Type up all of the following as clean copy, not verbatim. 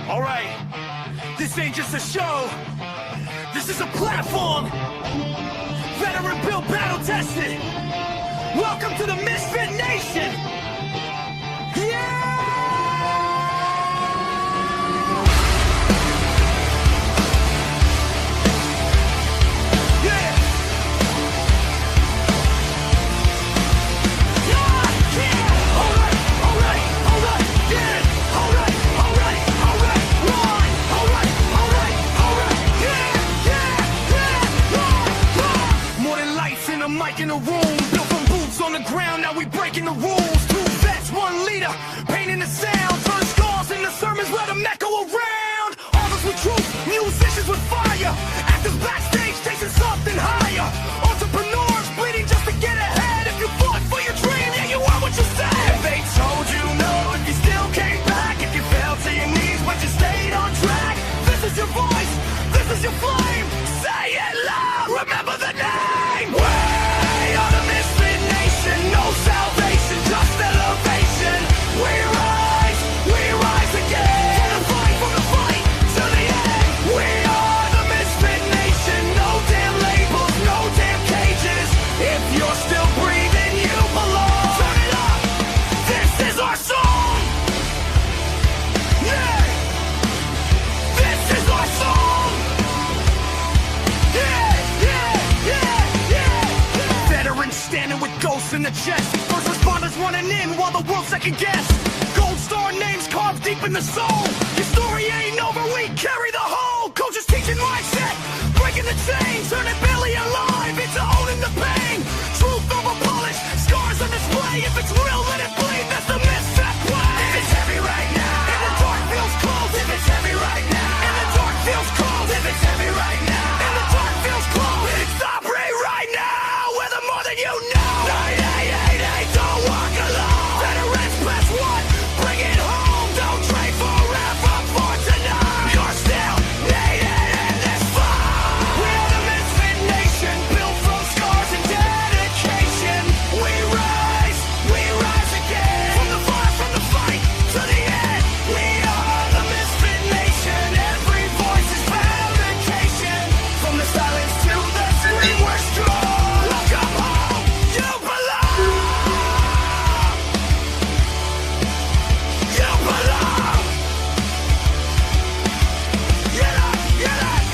All right. This ain't just a show. This is a platform. Veteran built, battle tested. Welcome to the Misfit Nation. Yeah! In a room, built from boots on the ground, now we breaking the rules. 2 vets, 1 leader, painting the sound, turn scars into sermons, let them echo around. Artists with truth, musicians with fire, actors backstage chasing something higher. Entrepreneurs bleeding just to get ahead. If you fought for your dream, yeah, you are what you said. If they told you no, if you still came back, if you fell to your knees but you stayed on track, this is your voice, this is your flame. Say it loud, remember the name. No salvation, just elevation. We rise again. From the fight, to the end. We are the Misfit Nation. No damn labels, no damn cages. If you're still breathing, you belong. Turn it up, this is our song. Yeah, this is our song. Yeah. Veterans standing with ghosts in the chest. First responders running in while the world second guess. Gold star names carved deep in the soul. Your story ain't over, we carry the whole. Coaches teaching mindset, breaking the chains, turning belly alive into owning the pain. Truth over polish, scars on display. If it's real, let it bleed, that's the misfit way. If it's heavy right now, in the dark feels cold. If it's heavy right now, in the dark feels cold. If it's heavy right now, in the dark feels cold. It's Aubrey right now, we're the more than you know. 9888, don't walk alone. Veterans press 1, bring it home. Don't trade forever for tonight. You're still needed in this fight. We are the Misfit Nation, built from scars and dedication. We rise again. From the fight, to the end. We are the Misfit Nation. Every voice is vindication. From the silence to the scream, we're strong. Welcome home, you belong. You belong.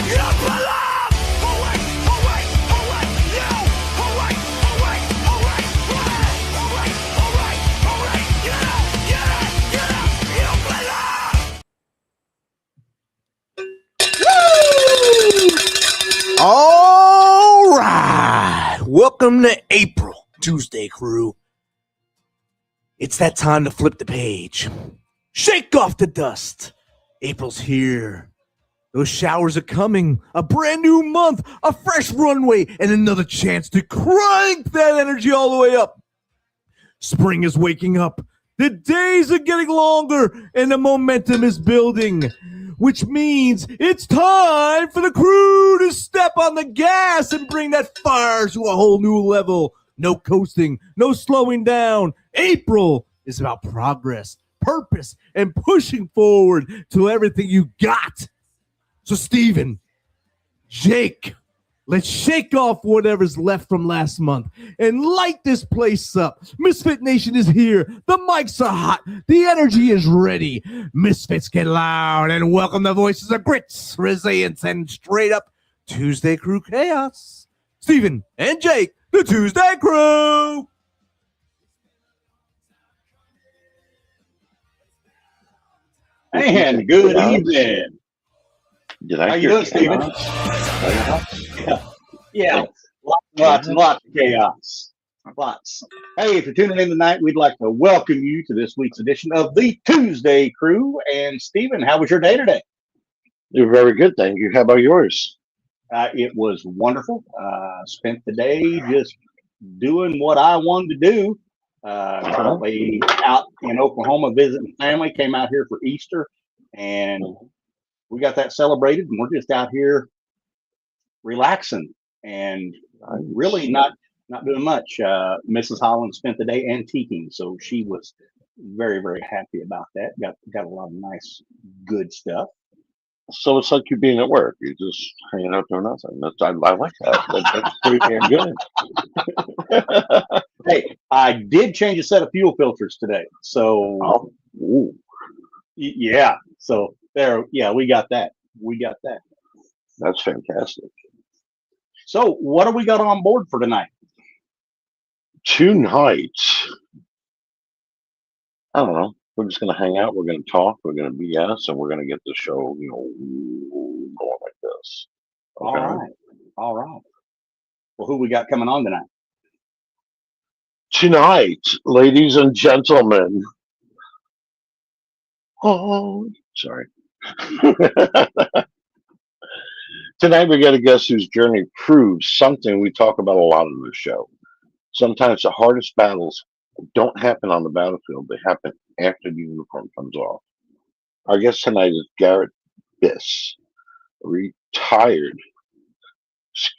You belong. Oh wait, you. Oh wait, you belong. All right, welcome to April, ToosDay Crüe. It's that time to flip the page. Shake off the dust. April's here. Those showers are coming. A brand new month, a fresh runway, and another chance to crank that energy all the way up. Spring is waking up. The days are getting longer, and the momentum is building, which means it's time for the crew to step on the gas and bring that fire to a whole new level. No coasting, no slowing down. April is about progress, purpose, and pushing forward to everything you got. So, Steven, Jake, let's shake off whatever's left from last month and light this place up. Misfit Nation is here. The mics are hot. The energy is ready. Misfits get loud and welcome the voices of grits, resilience, and straight up ToosDay Crüe chaos. Steven and Jake, the ToosDay Crüe. And good evening. How you doing, Steven? Yeah. Lots of chaos. Lots. Hey, if you're tuning in tonight, we'd like to welcome you to this week's edition of the ToosDay Crüe. And Steven, how was your day today? You're very good, thank you. How about yours? It was wonderful. Spent the day just doing what I wanted to do. Currently out in Oklahoma visiting family. Came out here for Easter, and we got that celebrated. And we're just out here relaxing and really not doing much. Mrs. Holland spent the day antiquing, so she was very, very happy about that. Got a lot of nice, good stuff. So it's like you being at work. You're just hanging out doing nothing. I like that. That's pretty damn good. Hey, I did change a set of fuel filters today. So, Oh, ooh, yeah. So there, yeah, we got that. that's fantastic. So what do we got on board for tonight? Tonight, I don't know. We're just going to hang out. We're going to talk. We're going to BS, and we're going to get the show, going like this. Okay. All right. Well, who we got coming on tonight? Tonight, ladies and gentlemen. Oh, sorry. Tonight, we got a guest whose journey proves something we talk about a lot on this show. Sometimes the hardest battles don't happen on the battlefield, they happen after the uniform comes off. Our guest tonight is Garret Biss, retired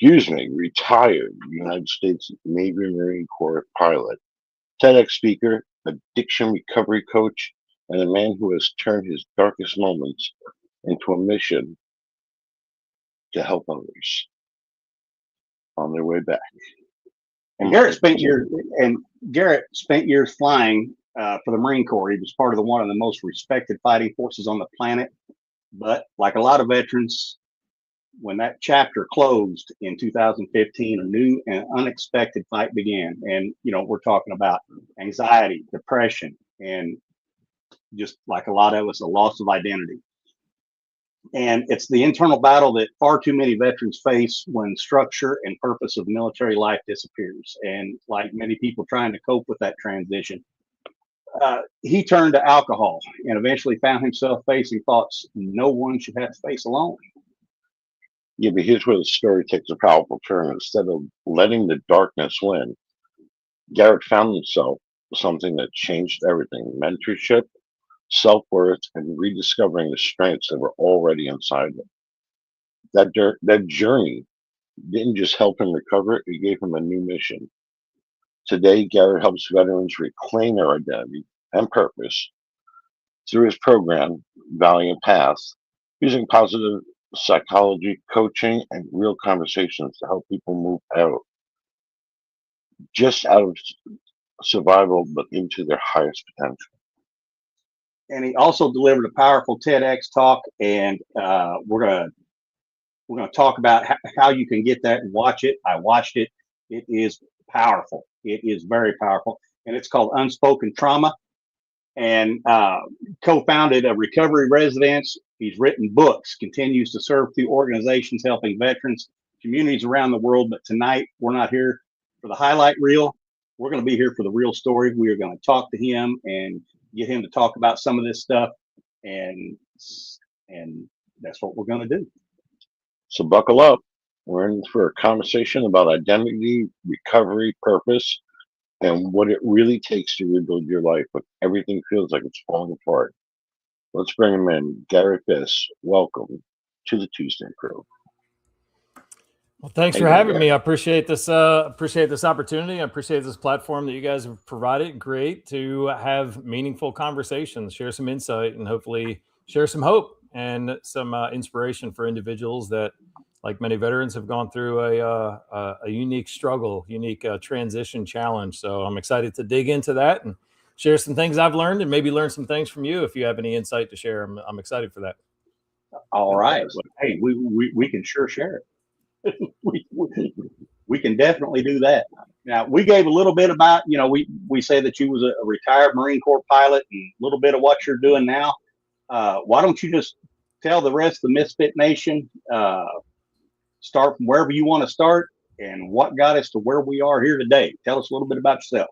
United States Navy Marine Corps pilot, TEDx speaker, addiction recovery coach, and a man who has turned his darkest moments into a mission to help others on their way back. And Garret spent years flying for the Marine Corps. He was part of one of the most respected fighting forces on the planet. But like a lot of veterans, when that chapter closed in 2015, a new and unexpected fight began. And, we're talking about anxiety, depression, and just like a lot of us, a loss of identity. And it's the internal battle that far too many veterans face when structure and purpose of military life disappears. And like many people trying to cope with that transition, he turned to alcohol and eventually found himself facing thoughts no one should have to face alone. Yeah, but here's where the story takes a powerful turn. Instead of letting the darkness win, Garret found himself something that changed everything: mentorship, self-worth, and rediscovering the strengths that were already inside him. That journey didn't just help him recover, it gave him a new mission. Today, Garret helps veterans reclaim their identity and purpose through his program, Valiant Paths, using positive psychology, coaching, and real conversations to help people move out of survival, but into their highest potential. And he also delivered a powerful TEDx talk, and we're gonna talk about how you can get that and watch it. I watched it. It is powerful. It is very powerful, and it's called Unspoken Trauma. And co-founded a recovery residence. He's written books, continues to serve through organizations helping veterans, communities around the world. But tonight, we're not here for the highlight reel. We're going to be here for the real story. We are going to talk to him and get him to talk about some of this stuff. And that's what we're going to do. So buckle up. We're in for a conversation about identity, recovery, purpose, and what it really takes to rebuild your life when everything feels like it's falling apart. Let's bring him in. Garret Biss, welcome to the ToosDay Crüe. Well, thanks for having me. I appreciate this. Appreciate this opportunity. I appreciate this platform that you guys have provided. Great to have meaningful conversations, share some insight, and hopefully share some hope and some inspiration for individuals that, like many veterans, have gone through a unique struggle, unique transition challenge. So I'm excited to dig into that and share some things I've learned, and maybe learn some things from you if you have any insight to share. I'm excited for that. All right. Well, hey, we can sure share it. we can definitely do that. Now, we gave a little bit about, we say that you was a retired Marine Corps pilot, and a little bit of what you're doing now. Why don't you just tell the rest of the Misfit Nation, start from wherever you want to start and what got us to where we are here today. Tell us a little bit about yourself.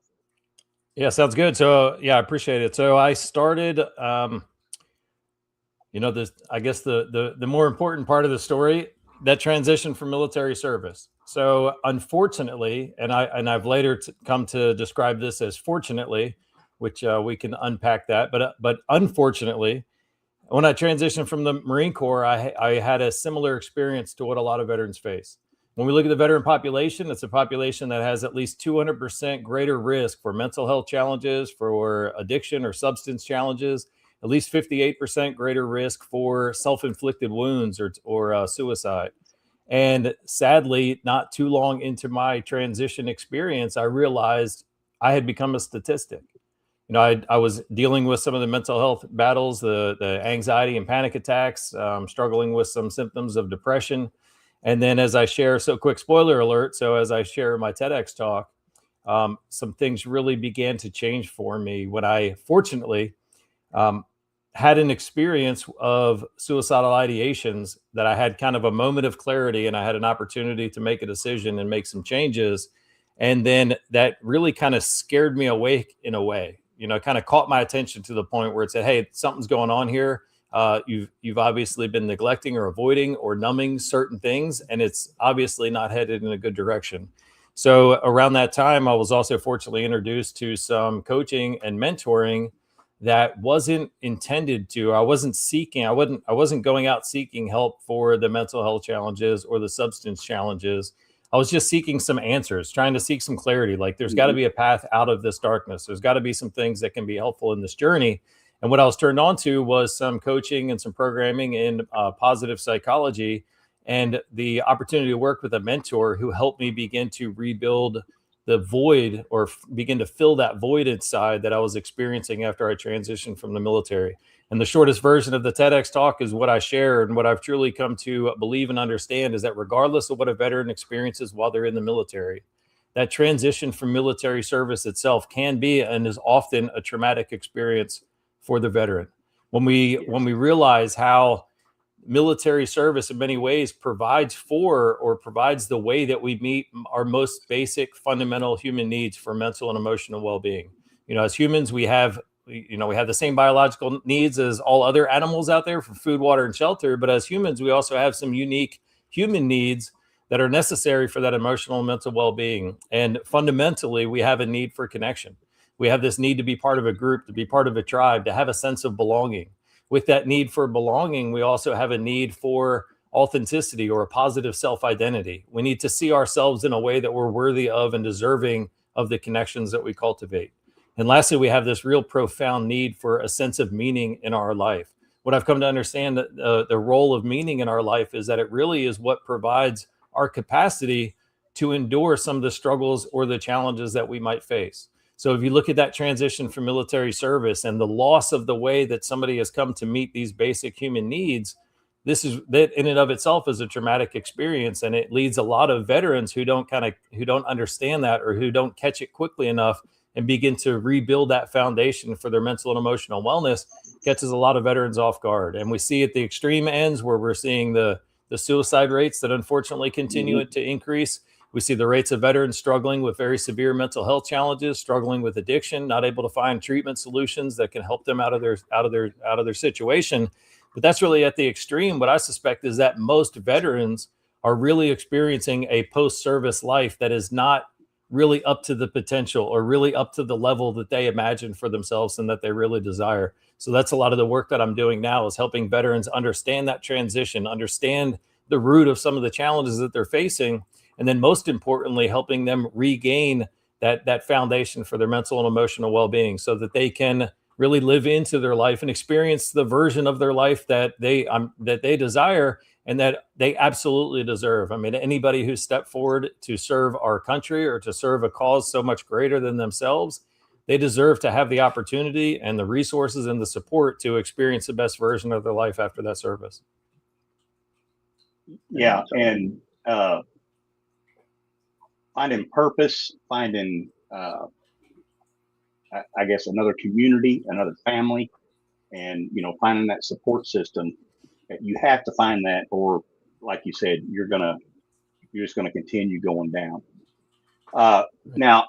Yeah, sounds good. So yeah, I appreciate it. So I started, I guess the more important part of the story, that transition from military service. So unfortunately, and I've later come to describe this as fortunately, which we can unpack that. But unfortunately, when I transitioned from the Marine Corps, I had a similar experience to what a lot of veterans face. When we look at the veteran population, it's a population that has at least 200% greater risk for mental health challenges, for addiction or substance challenges, at least 58% greater risk for self-inflicted wounds or suicide. And sadly, not too long into my transition experience, I realized I had become a statistic. I was dealing with some of the mental health battles, the anxiety and panic attacks, struggling with some symptoms of depression. And then as I share, so quick spoiler alert. So as I share my TEDx talk, some things really began to change for me when I fortunately had an experience of suicidal ideations, that I had kind of a moment of clarity and I had an opportunity to make a decision and make some changes. And then that really kind of scared me awake in a way, kind of caught my attention to the point where it said, hey, something's going on here. You've obviously been neglecting or avoiding or numbing certain things, and it's obviously not headed in a good direction. So around that time, I was also fortunately introduced to some coaching and mentoring that wasn't intended to. I wasn't going out seeking help for the mental health challenges or the substance challenges. I was just seeking some answers, trying to seek some clarity. Like there's got to be a path out of this darkness. There's got to be some things that can be helpful in this journey. And what I was turned on to was some coaching and some programming in positive psychology, and the opportunity to work with a mentor who helped me begin to rebuild the void, or begin to fill that void inside that I was experiencing after I transitioned from the military. And the shortest version of the TEDx talk is what I share, and what I've truly come to believe and understand is that regardless of what a veteran experiences while they're in the military, that transition from military service itself can be and is often a traumatic experience for the veteran. When we realize how military service in many ways provides the way that we meet our most basic fundamental human needs for mental and emotional well-being. As humans, we have the same biological needs as all other animals out there for food, water, and shelter. But as humans, we also have some unique human needs that are necessary for that emotional and mental well-being. And fundamentally, we have a need for connection. We have this need to be part of a group, to be part of a tribe, to have a sense of belonging. With that need for belonging, we also have a need for authenticity, or a positive self-identity. We need to see ourselves in a way that we're worthy of and deserving of the connections that we cultivate. And lastly, we have this real profound need for a sense of meaning in our life. What I've come to understand, that the role of meaning in our life is that it really is what provides our capacity to endure some of the struggles or the challenges that we might face. So if you look at that transition from military service and the loss of the way that somebody has come to meet these basic human needs, that in and of itself is a traumatic experience. And it leads a lot of veterans who don't understand that, or who don't catch it quickly enough and begin to rebuild that foundation for their mental and emotional wellness, catches a lot of veterans off guard. And we see at the extreme ends where we're seeing the suicide rates that unfortunately continue to increase. We see the rates of veterans struggling with very severe mental health challenges, struggling with addiction, not able to find treatment solutions that can help them out of their situation. But that's really at the extreme. What I suspect is that most veterans are really experiencing a post-service life that is not really up to the potential, or really up to the level that they imagine for themselves and that they really desire. So that's a lot of the work that I'm doing now, is helping veterans understand that transition, understand the root of some of the challenges that they're facing, and then most importantly, helping them regain that foundation for their mental and emotional well-being, so that they can really live into their life and experience the version of their life that they desire and that they absolutely deserve. I mean, anybody who stepped forward to serve our country or to serve a cause so much greater than themselves, they deserve to have the opportunity and the resources and the support to experience the best version of their life after that service. Yeah, and finding purpose, finding, I guess, another community, another family, and, finding that support system. You have to find that, or like you said, you're just gonna continue going down. Now,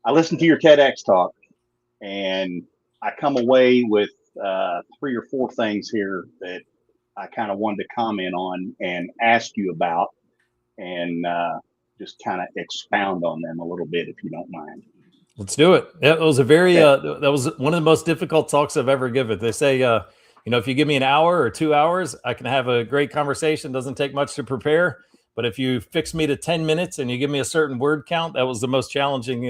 I listened to your TEDx talk, and I come away with 3 or 4 things here that I kind of wanted to comment on and ask you about, and just kind of expound on them a little bit, if you don't mind. Let's do it. It was a very, that was one of the most difficult talks I've ever given. They say, if you give me an hour or 2 hours, I can have a great conversation. Doesn't take much to prepare. But if you fix me to 10 minutes and you give me a certain word count, that was the most challenging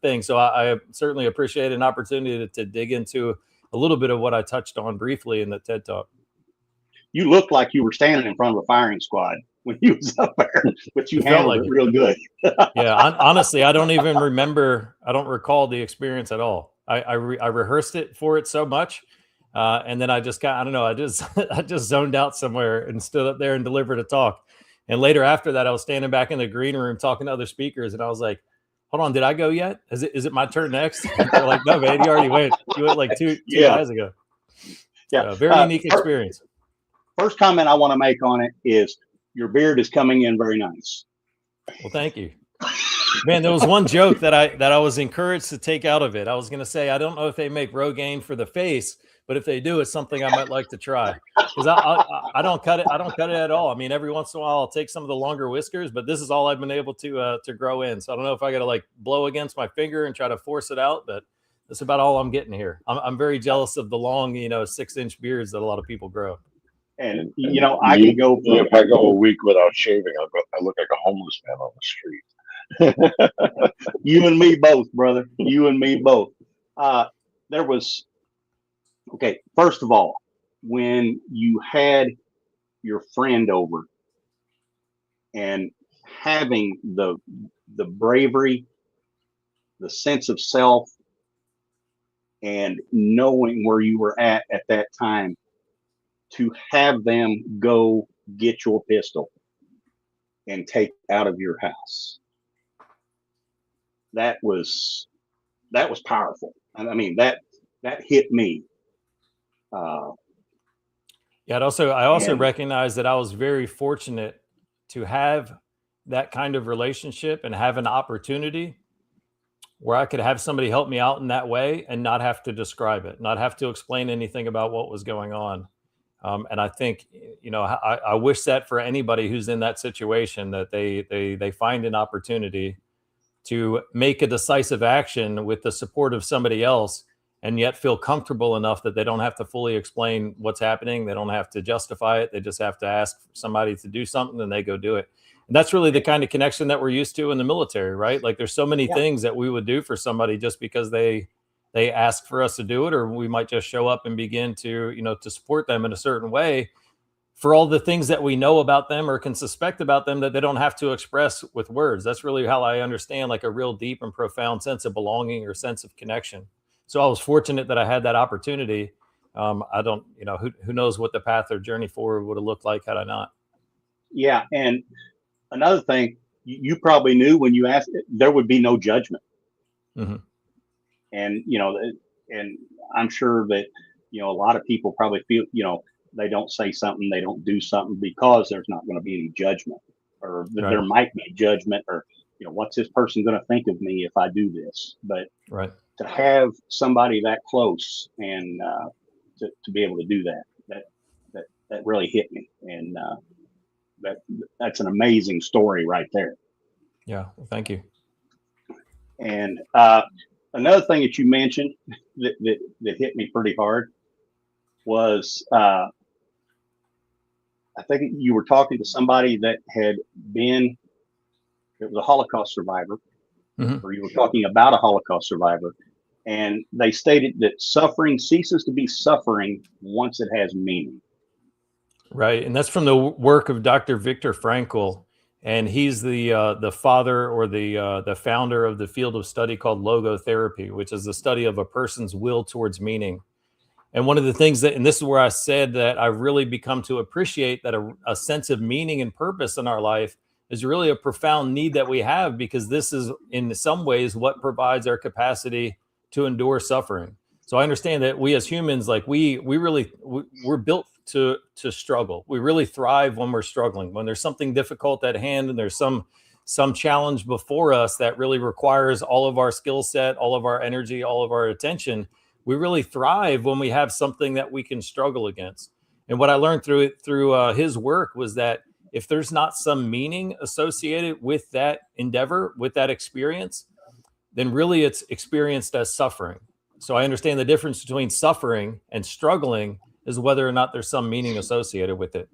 thing. So I certainly appreciate an opportunity to dig into a little bit of what I touched on briefly in the TED Talk. You looked like you were standing in front of a firing squad when you was up there, but you handled it real good. Yeah, honestly, I don't even remember. I don't recall the experience at all. I rehearsed it for it so much, and then I just got, I don't know, I just zoned out somewhere and stood up there and delivered a talk. And later after that, I was standing back in the green room talking to other speakers, and I was like, "Hold on, did I go yet? Is it my turn next?" They're like, "No, man, you already went. You went like two guys ago." Yeah, very unique experience. First comment I want to make on it is your beard is coming in very nice. Well, thank you. Man, there was one joke that I was encouraged to take out of it. I was going to say, I don't know if they make Rogaine for the face, but if they do, it's something I might like to try, because I don't cut it. I don't cut it at all. I mean, every once in a while I'll take some of the longer whiskers, but this is all I've been able to grow in. So I don't know if I got to like blow against my finger and try to force it out, but that's about all I'm getting here. I'm very jealous of the long, 6-inch beards that a lot of people grow. And I can go. If I go a week without shaving, I look like a homeless man on the street. You and me both, brother. You and me both. There was, okay, first of all, when you had your friend over and having the bravery, the sense of self, and knowing where you were at that time, to have them go get your pistol and take out of your house. That was powerful. I mean, that hit me. Yeah. I also recognize that I was very fortunate to have that kind of relationship and have an opportunity where I could have somebody help me out in that way and not have to describe it, not have to explain anything about what was going on. And I think, I wish that for anybody who's in that situation, that they find an opportunity to make a decisive action with the support of somebody else, and yet feel comfortable enough that they don't have to fully explain what's happening. They don't have to justify it. They just have to ask somebody to do something, and they go do it. And that's really the kind of connection that we're used to in the military, right? Like there's so many things that we would do for somebody just because they ask for us to do it, or we might just show up and begin to, to support them in a certain way for all the things that we know about them or can suspect about them that they don't have to express with words. That's really how I understand like a real deep and profound sense of belonging or sense of connection. So I was fortunate that I had that opportunity. I don't, who knows what the path or journey forward would have looked like had I not. Yeah. And another thing, you probably knew when you asked it, there would be no judgment. Mm-hmm. And, and I'm sure that, a lot of people probably feel, they don't say something, they don't do something because there's not going to be any judgment, or there might be judgment, or, what's this person going to think of me if I do this? But to have somebody that close and to be able to do that really hit me. And that's an amazing story right there. Yeah. Well, thank you. And another thing that you mentioned that hit me pretty hard was I think you were talking to somebody that it was a Holocaust survivor, or you were talking about a Holocaust survivor, and they stated that suffering ceases to be suffering once it has meaning. Right. And that's from the work of Dr. Viktor Frankl. And he's the father or the founder of the field of study called logotherapy, which is the study of a person's will towards meaning. And one of the things and this is where I said that I've really become to appreciate that a sense of meaning and purpose in our life is really a profound need that we have, because this is in some ways what provides our capacity to endure suffering. So I understand that we as humans, like we're built to struggle. We really thrive when we're struggling, when there's something difficult at hand and there's some challenge before us that really requires all of our skill set, all of our energy, all of our attention. We really thrive when we have something that we can struggle against. And what I learned through his work was that if there's not some meaning associated with that endeavor, with that experience, then really it's experienced as suffering. So I understand the difference between suffering and struggling is whether or not there's some meaning associated with it.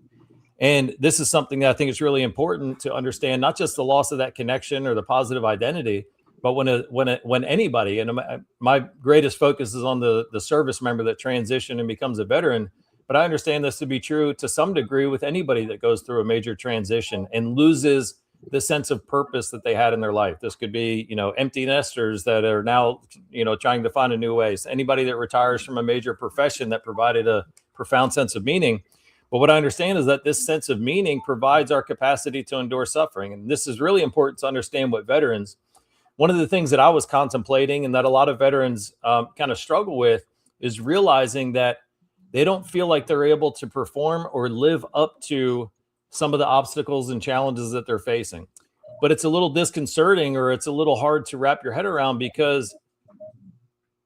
And this is something that I think is really important to understand, not just the loss of that connection or the positive identity, but when anybody, and my greatest focus is on the service member that transitioned and becomes a veteran, but I understand this to be true to some degree with anybody that goes through a major transition and loses the sense of purpose that they had in their life. This could be, empty nesters that are now, trying to find a new way. So anybody that retires from a major profession that provided a profound sense of meaning. But what I understand is that this sense of meaning provides our capacity to endure suffering. And this is really important to understand what veterans, one of the things that I was contemplating and that a lot of veterans kind of struggle with is realizing that they don't feel like they're able to perform or live up to some of the obstacles and challenges that they're facing. But it's a little disconcerting, or it's a little hard to wrap your head around, because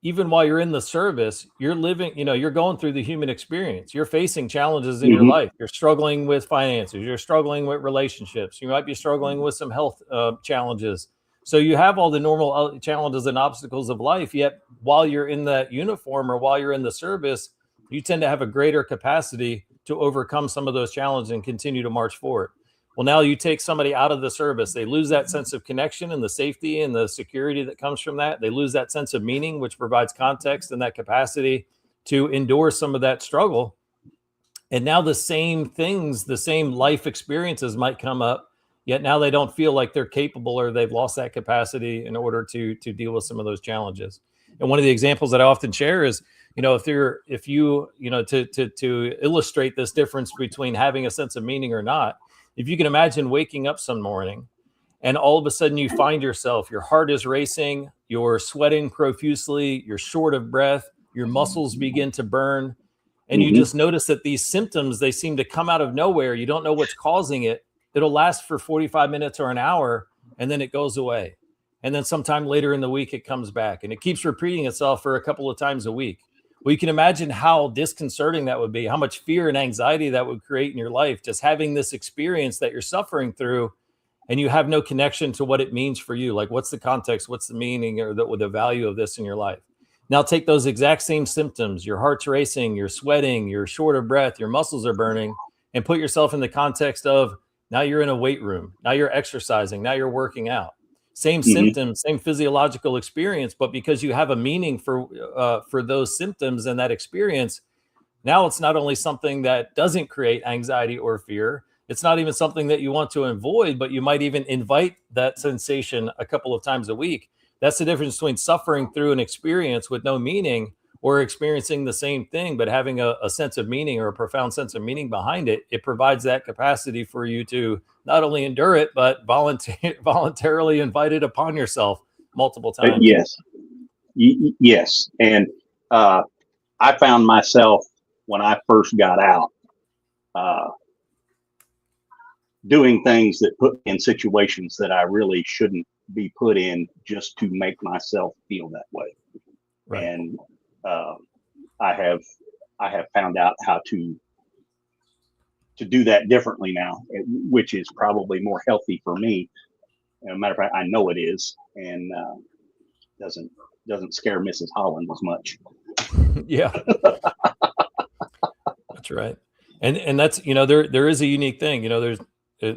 even while you're in the service, you're living, you're going through the human experience. You're facing challenges in your life. You're struggling with finances. You're struggling with relationships. You might be struggling with some health challenges. So you have all the normal challenges and obstacles of life. Yet while you're in that uniform or while you're in the service, you tend to have a greater capacity to overcome some of those challenges and continue to march forward. Well, now you take somebody out of the service, they lose that sense of connection and the safety and the security that comes from that. They lose that sense of meaning, which provides context and that capacity to endure some of that struggle. And now the same things, the same life experiences might come up, yet now they don't feel like they're capable, or they've lost that capacity in order to deal with some of those challenges. And one of the examples that I often share is, if you to illustrate this difference between having a sense of meaning or not, if you can imagine waking up some morning and all of a sudden you find yourself, your heart is racing, you're sweating profusely, you're short of breath, your muscles begin to burn, and you just notice that these symptoms, they seem to come out of nowhere. You don't know what's causing it. It'll last for 45 minutes or an hour, and then it goes away. And then sometime later in the week, it comes back, and it keeps repeating itself for a couple of times a week. Well, you can imagine how disconcerting that would be, how much fear and anxiety that would create in your life, just having this experience that you're suffering through, and you have no connection to what it means for you. Like, what's the context? What's the meaning, or the value of this in your life? Now take those exact same symptoms, your heart's racing, you're sweating, you're short of breath, your muscles are burning, and put yourself in the context of now you're in a weight room, now you're exercising, now you're working out. Same symptoms, same physiological experience, but because you have a meaning for those symptoms and that experience, now it's not only something that doesn't create anxiety or fear, it's not even something that you want to avoid, but you might even invite that sensation a couple of times a week. That's the difference between suffering through an experience with no meaning, or experiencing the same thing, but having a sense of meaning, or a profound sense of meaning behind it. It provides that capacity for you to not only endure it, but voluntarily invite it upon yourself multiple times. Yes. Yes. And I found myself, when I first got out, doing things that put me in situations that I really shouldn't be put in, just to make myself feel that way. Right. And I have found out how to do that differently now, which is probably more healthy for me. As a matter of fact, I know it is, and doesn't scare Mrs. Holland as much. Yeah, that's right. And that's, there is a unique thing.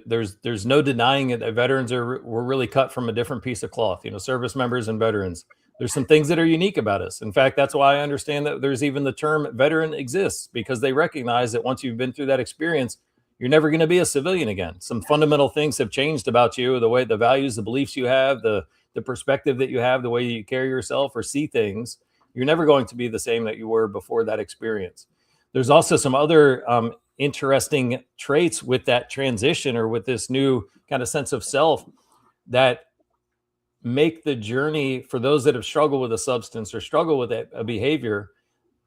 There's no denying it that veterans were really cut from a different piece of cloth. Service members and veterans. There's some things that are unique about us. In fact, that's why I understand that there's even the term veteran exists, because they recognize that once you've been through that experience, you're never going to be a civilian again. Some fundamental things have changed about you, the way, the values, the beliefs you have, the perspective that you have, the way you carry yourself or see things. You're never going to be the same that you were before that experience. There's also some other interesting traits with that transition, or with this new kind of sense of self, that make the journey, for those that have struggled with a substance or struggle with a behavior,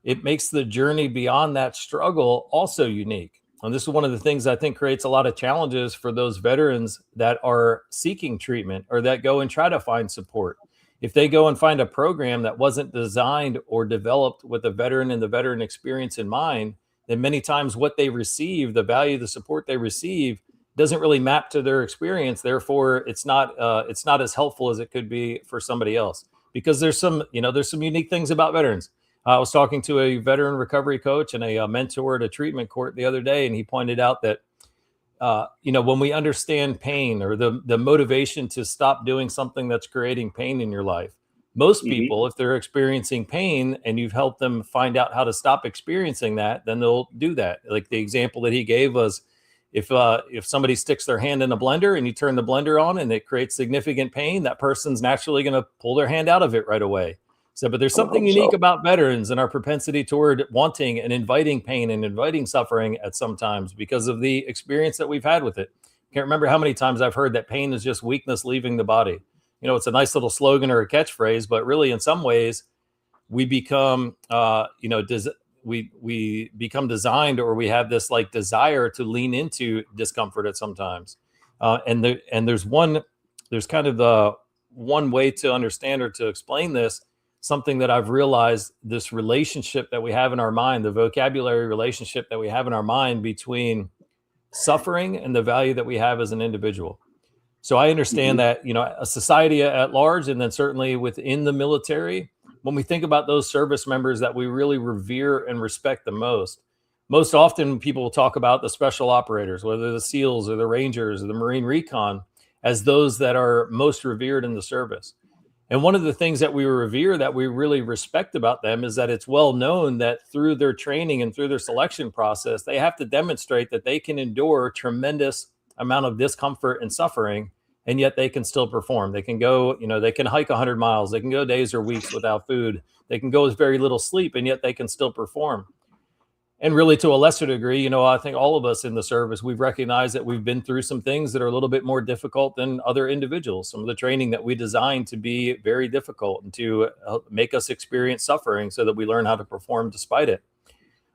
it makes the journey beyond that struggle also unique. And this is one of the things I think creates a lot of challenges for those veterans that are seeking treatment, or that go and try to find support. If they go and find a program that wasn't designed or developed with the veteran and the veteran experience in mind, then many times what they receive, the value, the support they receive, doesn't really map to their experience. Therefore, it's not as helpful as it could be for somebody else, because there's some unique things about veterans. I was talking to a veteran recovery coach and a mentor at a treatment court the other day, and he pointed out that when we understand pain or the motivation to stop doing something that's creating pain in your life, most people, if they're experiencing pain and you've helped them find out how to stop experiencing that, then they'll do that. Like the example that he gave was, if somebody sticks their hand in a blender and you turn the blender on and it creates significant pain, that person's naturally going to pull their hand out of it right away. So, but there's something unique about veterans and our propensity toward wanting and inviting pain and inviting suffering at sometimes because of the experience that we've had with it. Can't remember how many times I've heard that pain is just weakness leaving the body. It's a nice little slogan or a catchphrase, but really in some ways we become, we become designed, or we have this like desire to lean into discomfort at sometimes. And there's kind of the one way to understand or to explain this, something that I've realized, this relationship that we have in our mind, the vocabulary relationship that we have in our mind between suffering and the value that we have as an individual. So I understand that, a society at large, and then certainly within the military, when we think about those service members that we really revere and respect the most often people will talk about the special operators, whether the SEALs or the Rangers or the Marine Recon, as those that are most revered in the service. And one of the things that we revere, that we really respect about them, is that it's well known that through their training and through their selection process, they have to demonstrate that they can endure tremendous amount of discomfort and suffering, and yet they can still perform. They can go, they can hike 100 miles. They can go days or weeks without food. They can go with very little sleep, and yet they can still perform. And really, to a lesser degree, I think all of us in the service, we've recognized that we've been through some things that are a little bit more difficult than other individuals. Some of the training that we designed to be very difficult and to make us experience suffering so that we learn how to perform despite it.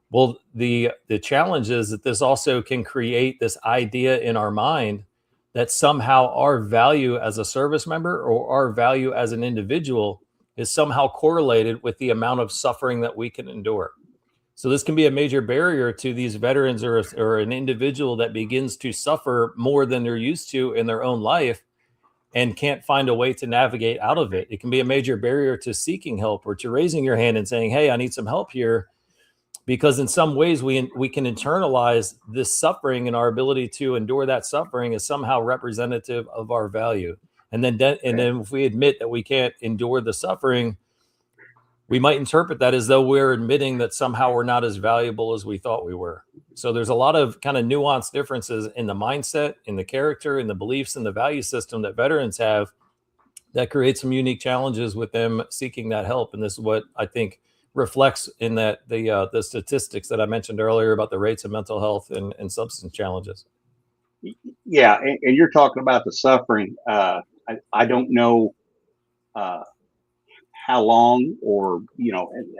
Well, the challenge is that this also can create this idea in our mind that somehow our value as a service member or our value as an individual is somehow correlated with the amount of suffering that we can endure. So this can be a major barrier to these veterans or an individual that begins to suffer more than they're used to in their own life and can't find a way to navigate out of it. It can be a major barrier to seeking help or to raising your hand and saying, hey, I need some help here. Because in some ways we can internalize this suffering, and our ability to endure that suffering is somehow representative of our value. And then if we admit that we can't endure the suffering, we might interpret that as though we're admitting that somehow we're not as valuable as we thought we were. So there's a lot of kind of nuanced differences in the mindset, in the character, in the beliefs, and the value system that veterans have that create some unique challenges with them seeking that help. And this is what I think reflects in that the statistics that I mentioned earlier about the rates of mental health and substance challenges. Yeah, and you're talking about the suffering. I don't know how long or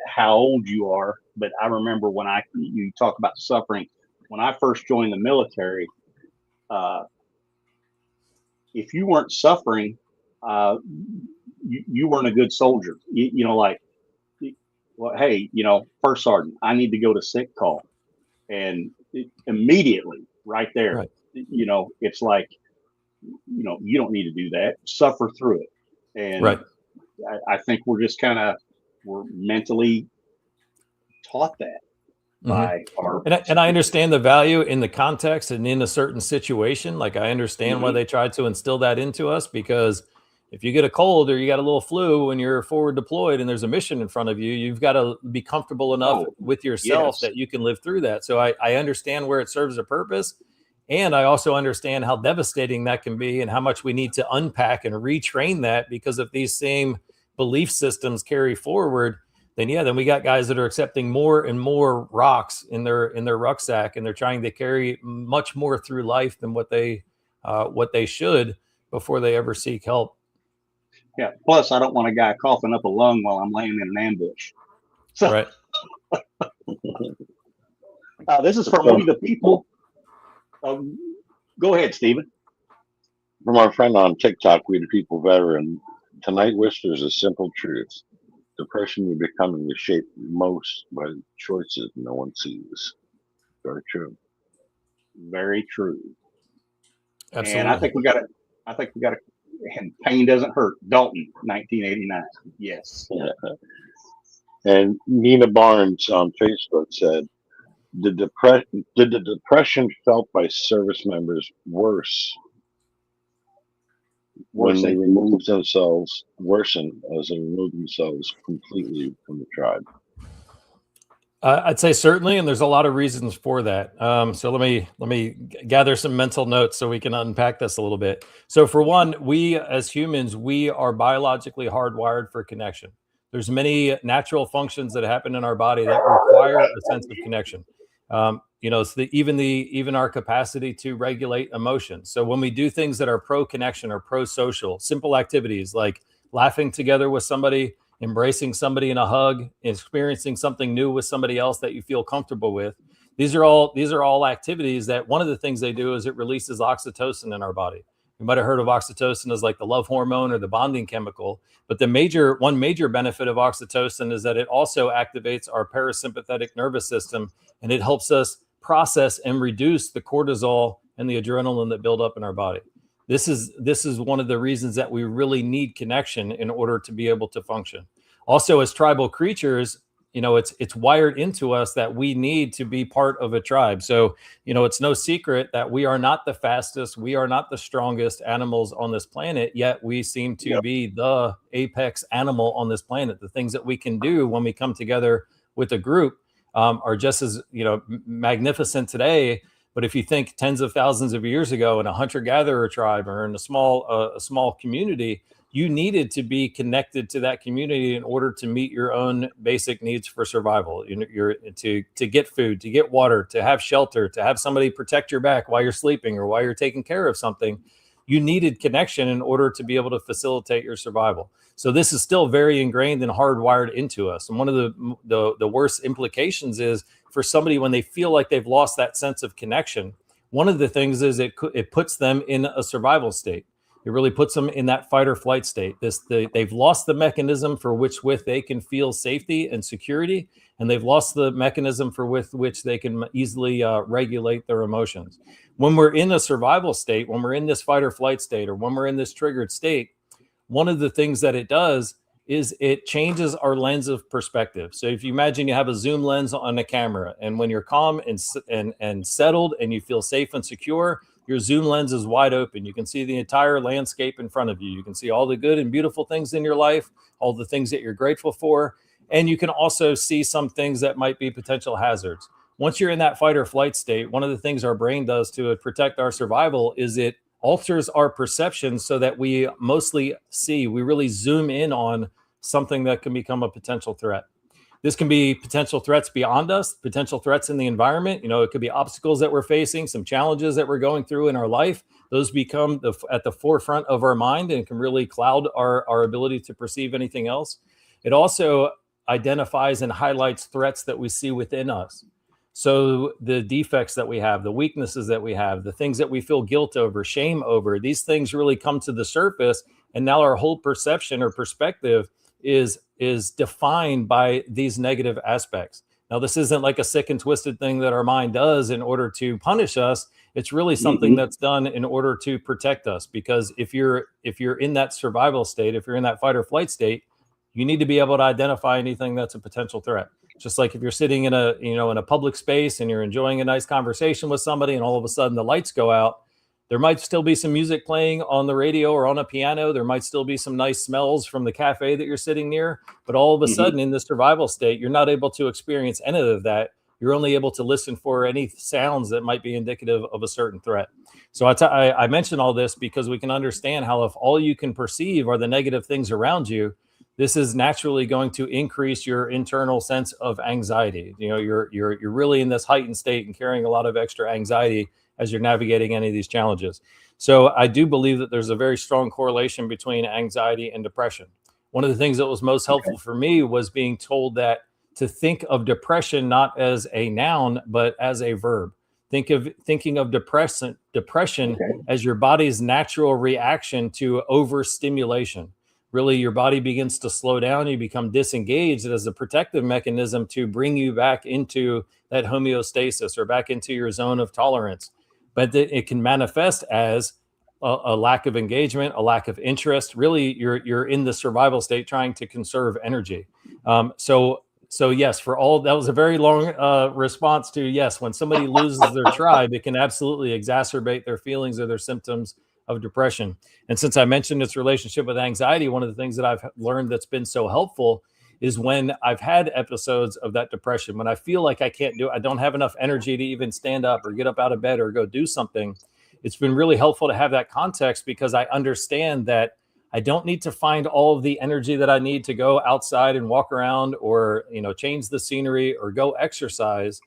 how old you are, but I remember when you talk about suffering. When I first joined the military, if you weren't suffering, you weren't a good soldier. Well, hey, first sergeant, I need to go to sick call, and immediately right there, right. It's like, you don't need to do that. Suffer through it. And right. I think we're just we're mentally taught that by our. And I understand the value in the context and in a certain situation. Like I understand why they tried to instill that into us, because if you get a cold or you got a little flu when you're forward deployed and there's a mission in front of you, you've got to be comfortable enough with yourself that you can live through that. So I understand where it serves a purpose. And I also understand how devastating that can be and how much we need to unpack and retrain that, because if these same belief systems carry forward, then we got guys that are accepting more and more rocks in their rucksack, and they're trying to carry much more through life than what they should before they ever seek help. Yeah. Plus, I don't want a guy coughing up a lung while I'm laying in an ambush. So, right. This is from We the People. Go ahead, Stephen. From our friend on TikTok, We the People veteran, tonight whispers a simple truth. The person you're becoming is shaped most by choices no one sees. Very true. Very true. Absolutely. And I think we got to. And pain doesn't hurt. Dalton, 1989. Yes. And Nina Barnes on Facebook said, Did the depression felt by service members when they removed themselves worsen as they removed themselves completely from the tribe? I'd say certainly, and there's a lot of reasons for that. So let me gather some mental notes so we can unpack this a little bit. So for one, we as humans, we are biologically hardwired for connection. There's many natural functions that happen in our body that require a sense of connection. It's even our capacity to regulate emotions. So when we do things that are pro-connection or pro-social, simple activities like laughing together with somebody, embracing somebody in a hug, experiencing something new with somebody else that you feel comfortable with. These are all activities that one of the things they do is it releases oxytocin in our body. You might have heard of oxytocin as like the love hormone or the bonding chemical, but one major benefit of oxytocin is that it also activates our parasympathetic nervous system, and it helps us process and reduce the cortisol and the adrenaline that build up in our body. This is one of the reasons that we really need connection in order to be able to function. Also, as tribal creatures, it's wired into us that we need to be part of a tribe. So, it's no secret that we are not the fastest, we are not the strongest animals on this planet, yet we seem to be the apex animal on this planet. The things that we can do when we come together with a group are just as, magnificent today. But if you think tens of thousands of years ago in a hunter-gatherer tribe or in a small community, you needed to be connected to that community in order to meet your own basic needs for survival. To get food, to get water, to have shelter, to have somebody protect your back while you're sleeping or while you're taking care of something. You needed connection in order to be able to facilitate your survival. So this is still very ingrained and hardwired into us. And one of the worst implications is for somebody when they feel like they've lost that sense of connection. One of the things is it puts them in a survival state. It really puts them in that fight or flight state. They've lost the mechanism for which they can feel safety and security, and they've lost the mechanism for which they can easily regulate their emotions. When we're in a survival state, when we're in this fight or flight state, or when we're in this triggered state, one of the things that it does is it changes our lens of perspective. So if you imagine you have a zoom lens on a camera, and when you're calm and settled and you feel safe and secure, your zoom lens is wide open. You can see the entire landscape in front of you. You can see all the good and beautiful things in your life, all the things that you're grateful for. And you can also see some things that might be potential hazards. Once you're in that fight or flight state, one of the things our brain does to protect our survival is it alters our perception so that we really zoom in on something that can become a potential threat. This can be potential threats beyond us, potential threats in the environment. It could be obstacles that we're facing, some challenges that we're going through in our life. Those become at the forefront of our mind and can really cloud our ability to perceive anything else. It also identifies and highlights threats that we see within us. So the defects that we have, the weaknesses that we have, the things that we feel guilt over, shame over, these things really come to the surface. And now our whole perception or perspective is defined by these negative aspects. Now, this isn't like a sick and twisted thing that our mind does in order to punish us. It's really something that's done in order to protect us. Because if you're in that survival state, if you're in that fight or flight state, you need to be able to identify anything that's a potential threat. Just like if you're sitting in a public space and you're enjoying a nice conversation with somebody, and all of a sudden the lights go out, there might still be some music playing on the radio or on a piano. There might still be some nice smells from the cafe that you're sitting near. But all of a sudden in the survival state, you're not able to experience any of that. You're only able to listen for any sounds that might be indicative of a certain threat. So I mention all this because we can understand how if all you can perceive are the negative things around you, this is naturally going to increase your internal sense of anxiety. You're really in this heightened state and carrying a lot of extra anxiety as you're navigating any of these challenges. So I do believe that there's a very strong correlation between anxiety and depression. One of the things that was most helpful for me was being told that to think of depression not as a noun, but as a verb. Thinking of depression as your body's natural reaction to overstimulation. Really, your body begins to slow down. You become disengaged as a protective mechanism to bring you back into that homeostasis or back into your zone of tolerance. But it can manifest as a lack of engagement, a lack of interest. Really, you're in the survival state trying to conserve energy. So So yes, for all that was a very long response to yes. When somebody loses their tribe, it can absolutely exacerbate their feelings or their symptoms of depression. And since I mentioned its relationship with anxiety, one of the things that I've learned that's been so helpful is when I've had episodes of that depression, when I feel like I don't have enough energy to even stand up or get up out of bed or go do something. It's been really helpful to have that context because I understand that I don't need to find all of the energy that I need to go outside and walk around or, change the scenery or go exercise.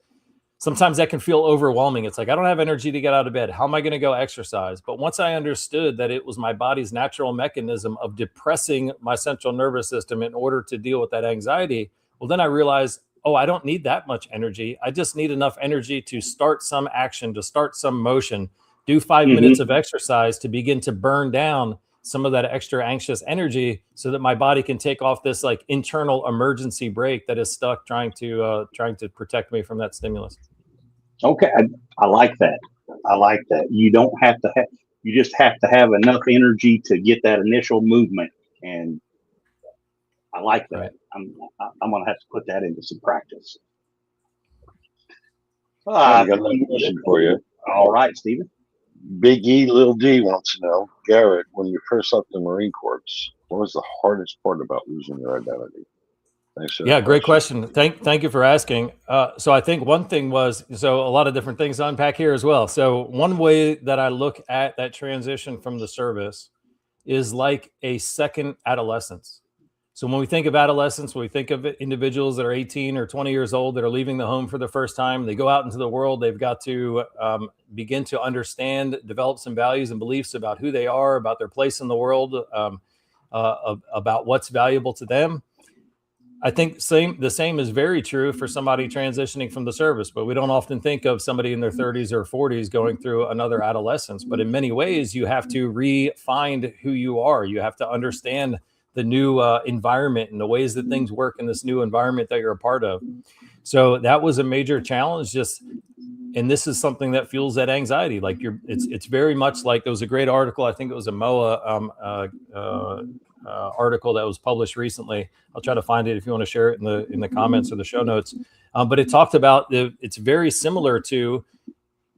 Sometimes that can feel overwhelming. It's like, I don't have energy to get out of bed. How am I going to go exercise? But once I understood that it was my body's natural mechanism of depressing my central nervous system in order to deal with that anxiety, well, then I realized, oh, I don't need that much energy. I just need enough energy to start some action, to start some motion, do 5 minutes of exercise to begin to burn down some of that extra anxious energy so that my body can take off this like internal emergency brake that is stuck trying to protect me from that stimulus. Okay. I like that. I like that. You don't have to you just have to have enough energy to get that initial movement. And I like that. Right. I'm going to have to put that into some practice. I got another question for you. All right, Stephen. Big E, Little D wants to know, Garret, when you first left the Marine Corps, what was the hardest part about losing your identity? Thanks for that great question. Thank you for asking. So I think one thing was, a lot of different things to unpack here as well. So one way that I look at that transition from the service is like a second adolescence. So when we think of adolescence, when we think of individuals that are 18 or 20 years old that are leaving the home for the first time, they go out into the world, they've got to begin to understand, develop some values and beliefs about who they are, about their place in the world, about what's valuable to them. I think the same is very true for somebody transitioning from the service, but we don't often think of somebody in their 30s or 40s going through another adolescence. But in many ways, you have to re-find who you are. You have to understand the new environment and the ways that things work in this new environment that you're a part of. So that was a major challenge. And this is something that fuels that anxiety. Like it's very much like there was a great article. I think it was a MOA article that was published recently. I'll try to find it if you want to share it in the comments or the show notes. But it talked about it's very similar to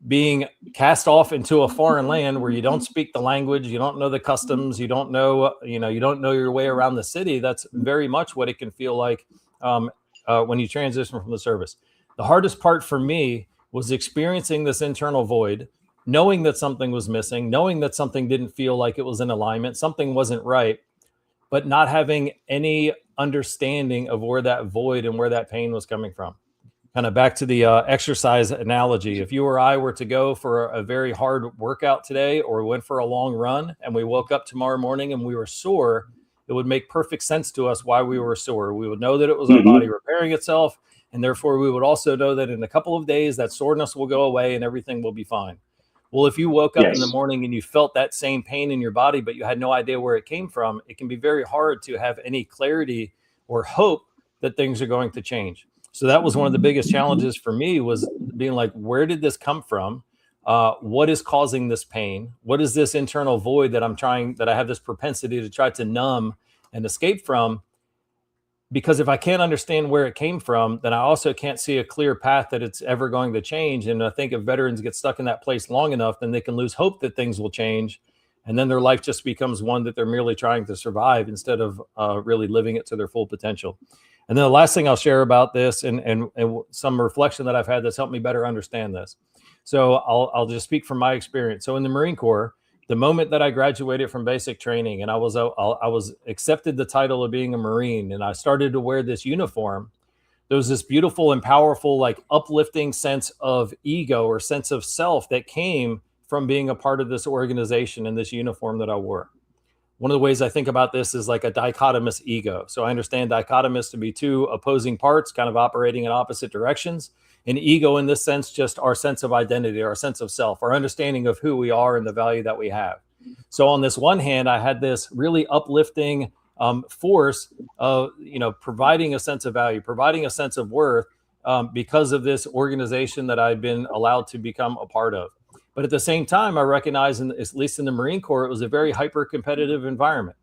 being cast off into a foreign land where you don't speak the language, you don't know the customs, you don't know your way around the city. That's very much what it can feel like when you transition from the service. The hardest part for me was experiencing this internal void, knowing that something was missing, knowing that something didn't feel like it was in alignment, something wasn't right, but not having any understanding of where that void and where that pain was coming from. Kind of back to the exercise analogy. If you or I were to go for a very hard workout today or went for a long run and we woke up tomorrow morning and we were sore, it would make perfect sense to us why we were sore. We would know that it was our body repairing itself. And therefore, we would also know that in a couple of days, that soreness will go away and everything will be fine. Well, if you woke up in the morning and you felt that same pain in your body, but you had no idea where it came from, it can be very hard to have any clarity or hope that things are going to change. So that was one of the biggest challenges for me, was being like, where did this come from? What is causing this pain? What is this internal void that I have this propensity to try to numb and escape from? Because if I can't understand where it came from, then I also can't see a clear path that it's ever going to change. And I think if veterans get stuck in that place long enough, then they can lose hope that things will change. And then their life just becomes one that they're merely trying to survive instead of really living it to their full potential. And then the last thing I'll share about this and some reflection that I've had that's helped me better understand this. So I'll just speak from my experience. So in the Marine Corps, the moment that I graduated from basic training and I was accepted the title of being a Marine and I started to wear this uniform, there was this beautiful and powerful, like uplifting sense of ego or sense of self that came from being a part of this organization and this uniform that I wore. One of the ways I think about this is like a dichotomous ego. So I understand dichotomous to be two opposing parts kind of operating in opposite directions. And ego in this sense, just our sense of identity, our sense of self, our understanding of who we are and the value that we have. So on this one hand, I had this really uplifting force of, providing a sense of value, providing a sense of worth because of this organization that I'd been allowed to become a part of. But at the same time, I recognize, at least in the Marine Corps, it was a very hyper-competitive environment.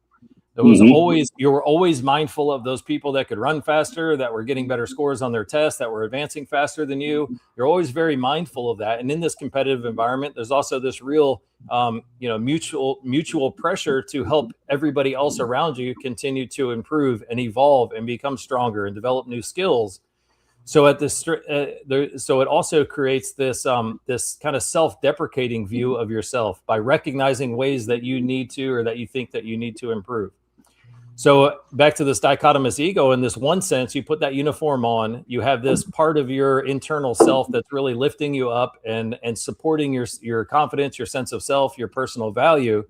There was always, you were always mindful of those people that could run faster, that were getting better scores on their tests, that were advancing faster than you. You're always very mindful of that. And in this competitive environment, there's also this real, mutual pressure to help everybody else around you continue to improve and evolve and become stronger and develop new skills. So at this, so it also creates this this kind of self-deprecating view of yourself by recognizing ways that you need to, or that you think that you need to improve. So back to this dichotomous ego, in this one sense, you put that uniform on, you have this part of your internal self that's really lifting you up and supporting your confidence, your sense of self, your personal value.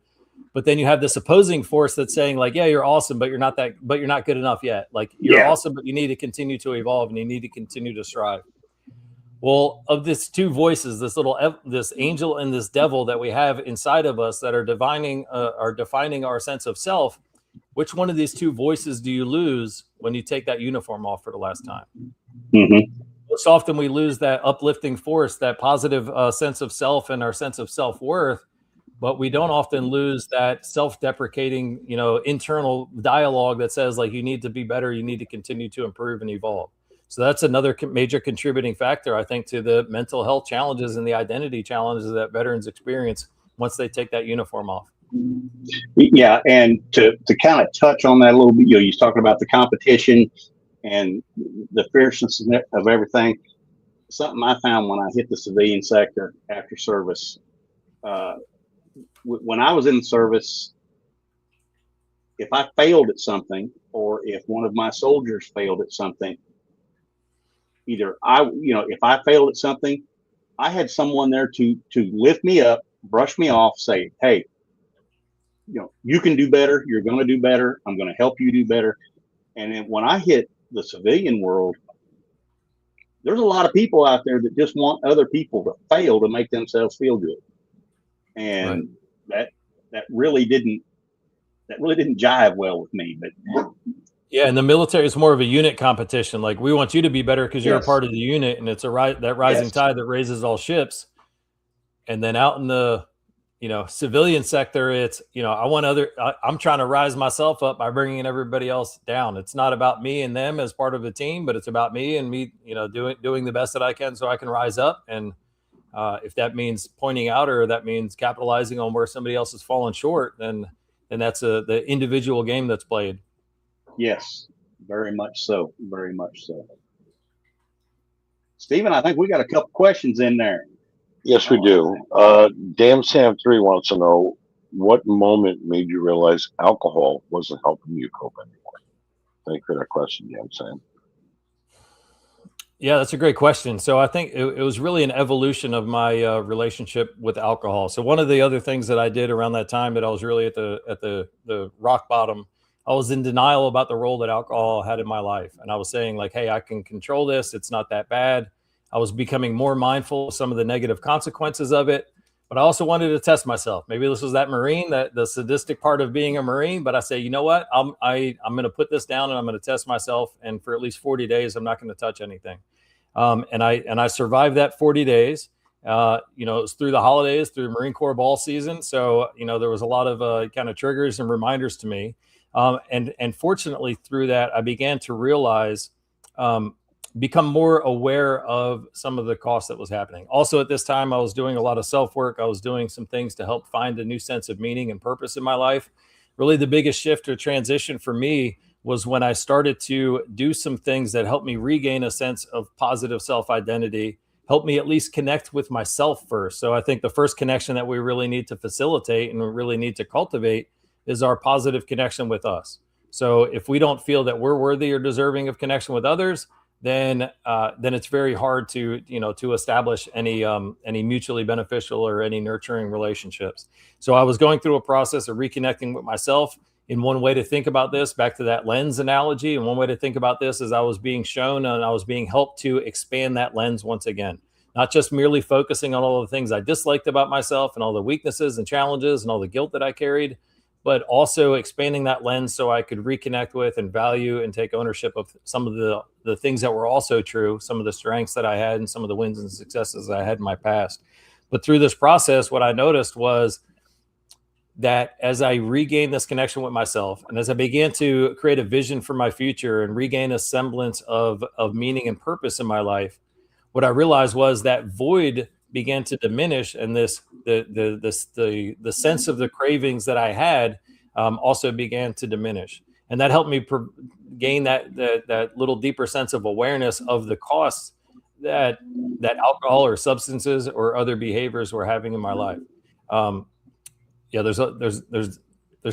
But then you have this opposing force that's saying like, yeah, you're awesome, but you're not good enough yet. Like you're awesome, but you need to continue to evolve and you need to continue to strive. Well, of these two voices, this angel and this devil that we have inside of us that are defining our sense of self, which one of these two voices do you lose when you take that uniform off for the last time? Most often we lose that uplifting force, that positive sense of self and our sense of self-worth, but we don't often lose that self-deprecating, internal dialogue that says like, you need to be better, you need to continue to improve and evolve. So that's another major contributing factor, I think, to the mental health challenges and the identity challenges that veterans experience once they take that uniform off. Yeah, and to kind of touch on that a little bit, you're talking about the competition and the fierceness of everything. Something I found when I hit the civilian sector after service, when I was in the service, if I failed at something, or if one of my soldiers failed at something, if I failed at something, I had someone there to lift me up, brush me off, say, hey, you can do better. You're going to do better. I'm going to help you do better. And then when I hit the civilian world, there's a lot of people out there that just want other people to fail to make themselves feel good. And that really didn't jive well with me. But yeah, and the military is more of a unit competition. Like we want you to be better because you're a part of the unit, and it's that rising tide that raises all ships. And then out in the civilian sector, it's, I'm trying to rise myself up by bringing everybody else down. It's not about me and them as part of a team, but it's about me and me, doing the best that I can so I can rise up. And if that means pointing out, or that means capitalizing on where somebody else has fallen short, then that's the individual game that's played. Yes, very much so. Very much so. Stephen, I think we got a couple questions in there. Yes, we do. Damn Sam 3 wants to know, what moment made you realize alcohol wasn't helping you cope anymore? Thank you for that question, Damn Sam. Yeah, that's a great question. So I think it was really an evolution of my relationship with alcohol. So one of the other things that I did around that time that I was really at the rock bottom, I was in denial about the role that alcohol had in my life. And I was saying like, hey, I can control this. It's not that bad. I was becoming more mindful of some of the negative consequences of it, but I also wanted to test myself. Maybe this was that Marine, the sadistic part of being a Marine, but I say, you know what, I'm going to put this down and I'm going to test myself. And for at least 40 days, I'm not going to touch anything. And I survived that 40 days. It was through the holidays, through Marine Corps ball season. So, there was a lot of kind of triggers and reminders to me. And fortunately through that, I began to realize, become more aware of some of the costs that was happening. Also at this time, I was doing a lot of self-work. I was doing some things to help find a new sense of meaning and purpose in my life. Really the biggest shift or transition for me was when I started to do some things that helped me regain a sense of positive self-identity, helped me at least connect with myself first. So I think the first connection that we really need to facilitate and we really need to cultivate is our positive connection with us. So if we don't feel that we're worthy or deserving of connection with others, then it's very hard to establish any mutually beneficial or any nurturing relationships. So I was going through a process of reconnecting with myself. In one way to think about this, back to that lens analogy, and one way to think about this is I was being shown and I was being helped to expand that lens once again, not just merely focusing on all the things I disliked about myself and all the weaknesses and challenges and all the guilt that I carried, but also expanding that lens so I could reconnect with and value and take ownership of some of the things that were also true, some of the strengths that I had and some of the wins and successes that I had in my past. But through this process, what I noticed was that as I regained this connection with myself, and as I began to create a vision for my future and regain a semblance of meaning and purpose in my life, what I realized was that void began to diminish, and the sense of the cravings that I had also began to diminish, and that helped me gain that little deeper sense of awareness of the costs that alcohol or substances or other behaviors were having in my life. Yeah, there's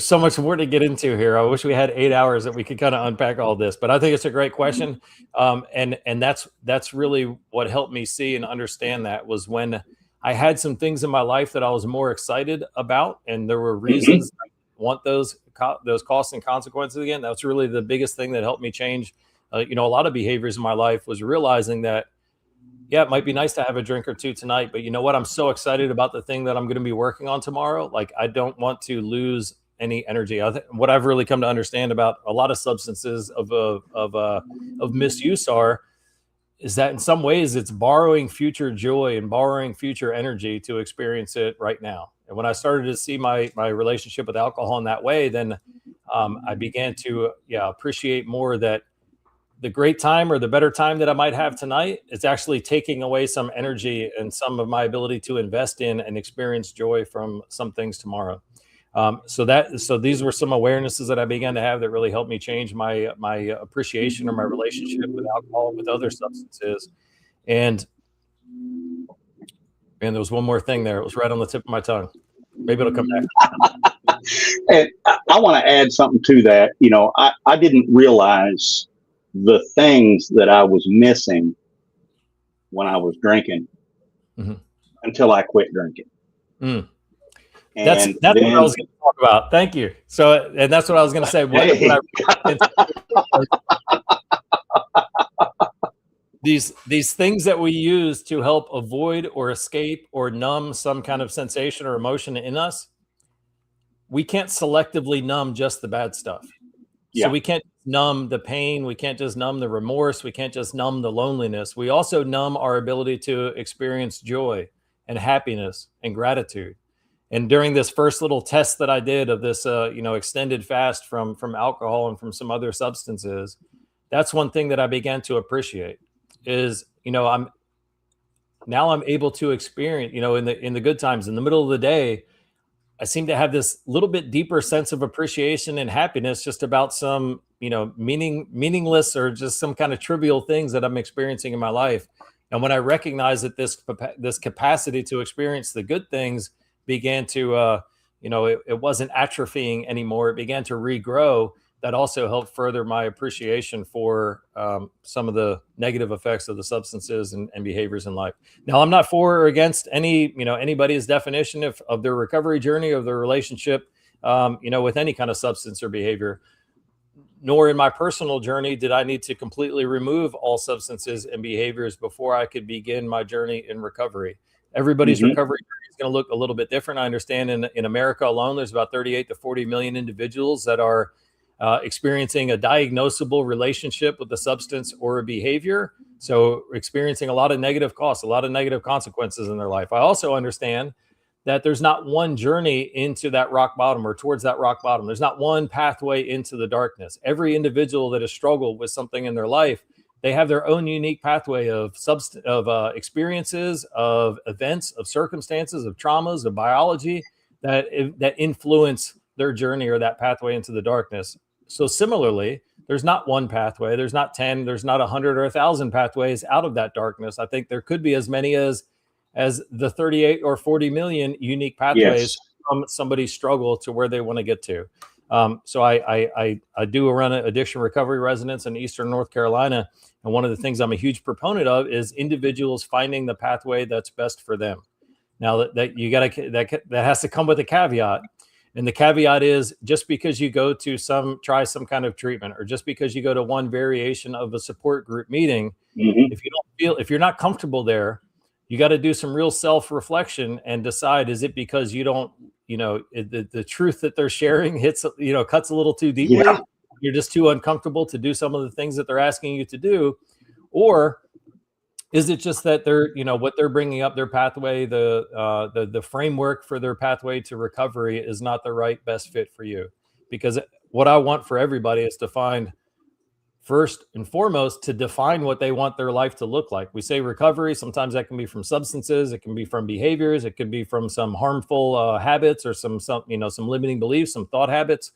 so much more to get into here. I wish we had 8 hours that we could kind of unpack all this, but I think it's a great question. And that's really what helped me see and understand that was when I had some things in my life that I was more excited about, and there were reasons I want those costs and consequences again. That's really the biggest thing that helped me change, a lot of behaviors in my life, was realizing that, yeah, it might be nice to have a drink or two tonight, but you know what? I'm so excited about the thing that I'm going to be working on tomorrow. Like, I don't want to lose any energy. What I've really come to understand about a lot of substances of misuse is that in some ways it's borrowing future joy and borrowing future energy to experience it right now. And when I started to see my relationship with alcohol in that way, then I began to appreciate more that the great time or the better time that I might have tonight, it's actually taking away some energy and some of my ability to invest in and experience joy from some things tomorrow. So these were some awarenesses that I began to have that really helped me change my appreciation or my relationship with alcohol and with other substances. And there was one more thing there. It was right on the tip of my tongue. Maybe it'll come back. And I want to add something to that. I didn't realize the things that I was missing when I was drinking until I quit drinking. Mm. That's what I was going to talk about. Thank you. So, and that's what I was going to say. These things that we use to help avoid or escape or numb some kind of sensation or emotion in us, we can't selectively numb just the bad stuff. So we can't numb the pain. We can't just numb the remorse. We can't just numb the loneliness. We also numb our ability to experience joy and happiness and gratitude. And during this first little test that I did of this, extended fast from alcohol and from some other substances, that's one thing that I began to appreciate is, I'm able to experience, in the good times, in the middle of the day, I seem to have this little bit deeper sense of appreciation and happiness just about some, meaningless or just some kind of trivial things that I'm experiencing in my life. And when I recognize that this capacity to experience the good things began to, it wasn't atrophying anymore. It began to regrow. That also helped further my appreciation for some of the negative effects of the substances and behaviors in life. Now, I'm not for or against anybody's definition of their recovery journey or their relationship, with any kind of substance or behavior. Nor in my personal journey did I need to completely remove all substances and behaviors before I could begin my journey in recovery. Everybody's recovery journey is going to look a little bit different. I understand in America alone, there's about 38 to 40 million individuals that are experiencing a diagnosable relationship with the substance or a behavior. So experiencing a lot of negative costs, a lot of negative consequences in their life. I also understand that there's not one journey into that rock bottom or towards that rock bottom. There's not one pathway into the darkness. Every individual that has struggled with something in their life, they have their own unique pathway of experiences, of events, of circumstances, of traumas, of biology that influence their journey or that pathway into the darkness. So similarly, there's not one pathway. There's not 10. There's not 100 or 1,000 pathways out of that darkness. I think there could be as many as the 38 or 40 million unique pathways from somebody's struggle to where they want to get to. So I do run an addiction recovery residence in Eastern North Carolina. And one of the things I'm a huge proponent of is individuals finding the pathway that's best for them. Now that has to come with a caveat. And the caveat is just because you go to try some kind of treatment, or just because you go to one variation of a support group meeting, if you're not comfortable there, you got to do some real self-reflection and decide, is it because you don't, the truth that they're sharing cuts a little too deeply. Yeah. You're just too uncomfortable to do some of the things that they're asking you to do. Or Is it just that they're, what they're bringing up, their pathway, the framework for their pathway to recovery is not the right best fit for you? Because what I want for everybody is to find, first and foremost, to define what they want their life to look like. We say recovery. Sometimes that can be from substances. It can be from behaviors. It could be from some harmful habits or some limiting beliefs, some thought habits.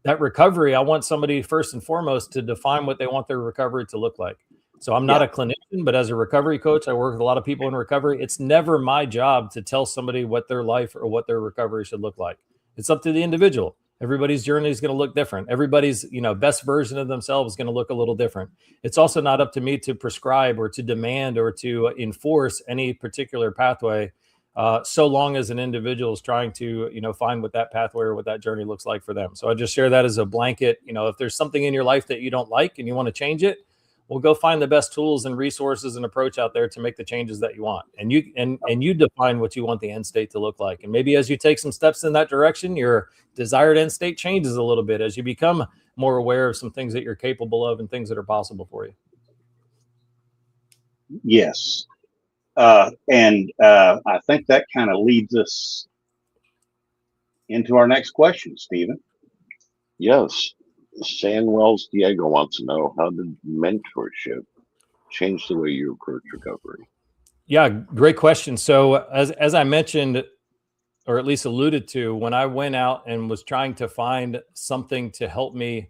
That recovery, I want somebody first and foremost to define what they want their recovery to look like. So I'm not a clinician, but as a recovery coach, I work with a lot of people in recovery. It's never my job to tell somebody what their life or what their recovery should look like. It's up to the individual. Everybody's journey is going to look different. Everybody's, best version of themselves is going to look a little different. It's also not up to me to prescribe or to demand or to enforce any particular pathway, so long as an individual is trying to, find what that pathway or what that journey looks like for them. So I just share that as a blanket. If there's something in your life that you don't like and you want to change it, well, go find the best tools and resources and approach out there to make the changes that you want. And you define what you want the end state to look like. And maybe as you take some steps in that direction, your desired end state changes a little bit as you become more aware of some things that you're capable of and things that are possible for you. Yes. I think that kind of leads us into our next question, Stephen. Yes. Sanwell's Diego wants to know, how did mentorship change the way you approach recovery? Yeah, great question. So as I mentioned, or at least alluded to, when I went out and was trying to find something to help me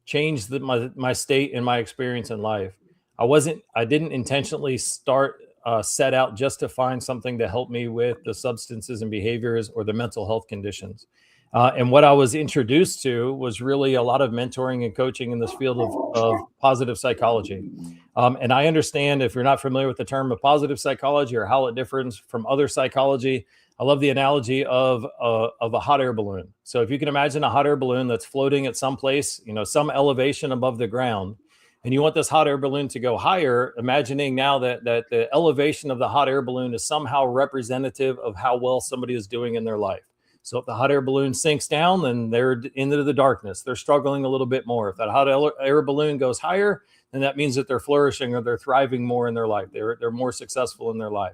change my state and my experience in life, I didn't intentionally set out just to find something to help me with the substances and behaviors or the mental health conditions. And what I was introduced to was really a lot of mentoring and coaching in this field of positive psychology. And I understand, if you're not familiar with the term of positive psychology or how it differs from other psychology, I love the analogy of a hot air balloon. So if you can imagine a hot air balloon that's floating at some place, some elevation above the ground, and you want this hot air balloon to go higher, imagining now that the elevation of the hot air balloon is somehow representative of how well somebody is doing in their life. So if the hot air balloon sinks down, then they're into the darkness. They're struggling a little bit more. If that hot air balloon goes higher, then that means that they're flourishing or they're thriving more in their life. They're more successful in their life.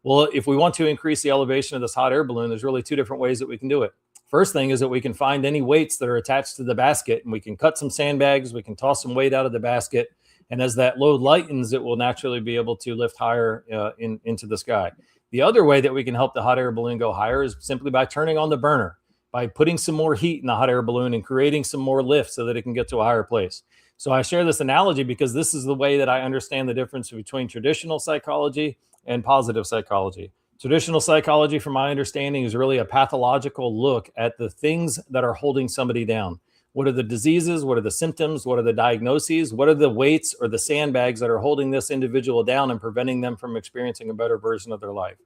Well, if we want to increase the elevation of this hot air balloon, there's really two different ways that we can do it. First thing is that we can find any weights that are attached to the basket, and we can cut some sandbags. We can toss some weight out of the basket. And as that load lightens, it will naturally be able to lift higher into the sky. The other way that we can help the hot air balloon go higher is simply by turning on the burner, by putting some more heat in the hot air balloon and creating some more lift so that it can get to a higher place. So I share this analogy because this is the way that I understand the difference between traditional psychology and positive psychology. Traditional psychology, from my understanding, is really a pathological look at the things that are holding somebody down. What are the diseases? What are the symptoms? What are the diagnoses? What are the weights or the sandbags that are holding this individual down and preventing them from experiencing a better version of their life?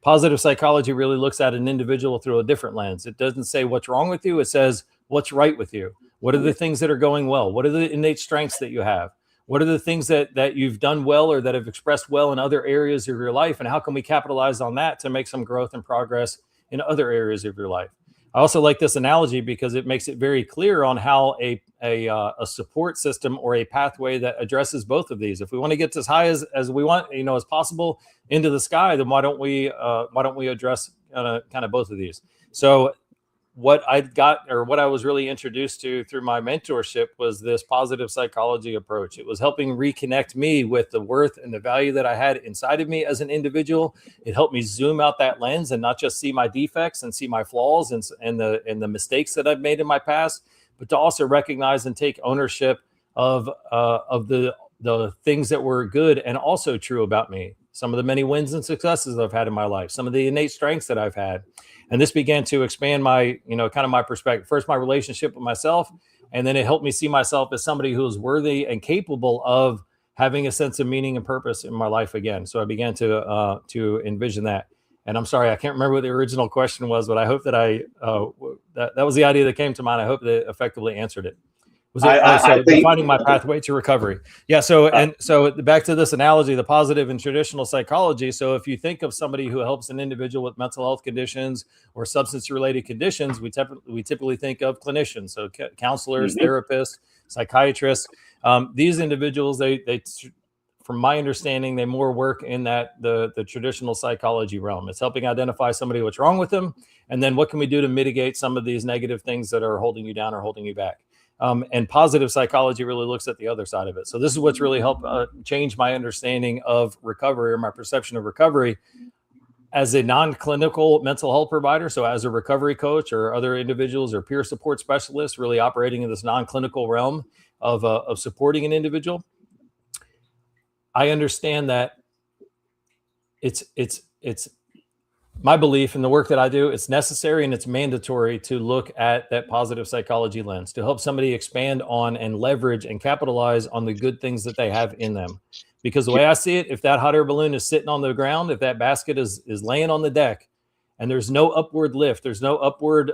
Positive psychology really looks at an individual through a different lens. It doesn't say what's wrong with you. It says what's right with you. What are the things that are going well? What are the innate strengths that you have? What are the things that you've done well or that have expressed well in other areas of your life? And how can we capitalize on that to make some growth and progress in other areas of your life? I also like this analogy because it makes it very clear on how a support system or a pathway that addresses both of these. If we want to get as high as we want, as possible into the sky, then why don't we address kind of both of these? So what I was really introduced to through my mentorship was this positive psychology approach. It was helping reconnect me with the worth and the value that I had inside of me as an individual. It helped me zoom out that lens and not just see my defects and see my flaws and the mistakes that I've made in my past, but to also recognize and take ownership of the things that were good and also true about me. Some of the many wins and successes that I've had in my life, some of the innate strengths that I've had. And this began to expand my, kind of my perspective. First, my relationship with myself, and then it helped me see myself as somebody who is worthy and capable of having a sense of meaning and purpose in my life again. So I began to envision that. And I'm sorry, I can't remember what the original question was, but I hope that that was the idea that came to mind. I hope that effectively answered it. Was it defining my pathway to recovery? Yeah. So back to this analogy, the positive and traditional psychology. So if you think of somebody who helps an individual with mental health conditions or substance related conditions, we typically think of clinicians. So counselors, therapists, psychiatrists. These individuals, they from my understanding, they more work in that the traditional psychology realm. It's helping identify somebody what's wrong with them, and then what can we do to mitigate some of these negative things that are holding you down or holding you back. And positive psychology really looks at the other side of it. So this is what's really helped change my understanding of recovery, or my perception of recovery, as a non-clinical mental health provider. So as a recovery coach or other individuals or peer support specialists, really operating in this non-clinical realm of supporting an individual, I understand that it's my belief in the work that I do, it's necessary and it's mandatory to look at that positive psychology lens to help somebody expand on and leverage and capitalize on the good things that they have in them. Because the way I see it, if that hot air balloon is sitting on the ground, if that basket is laying on the deck and there's no upward lift, there's no upward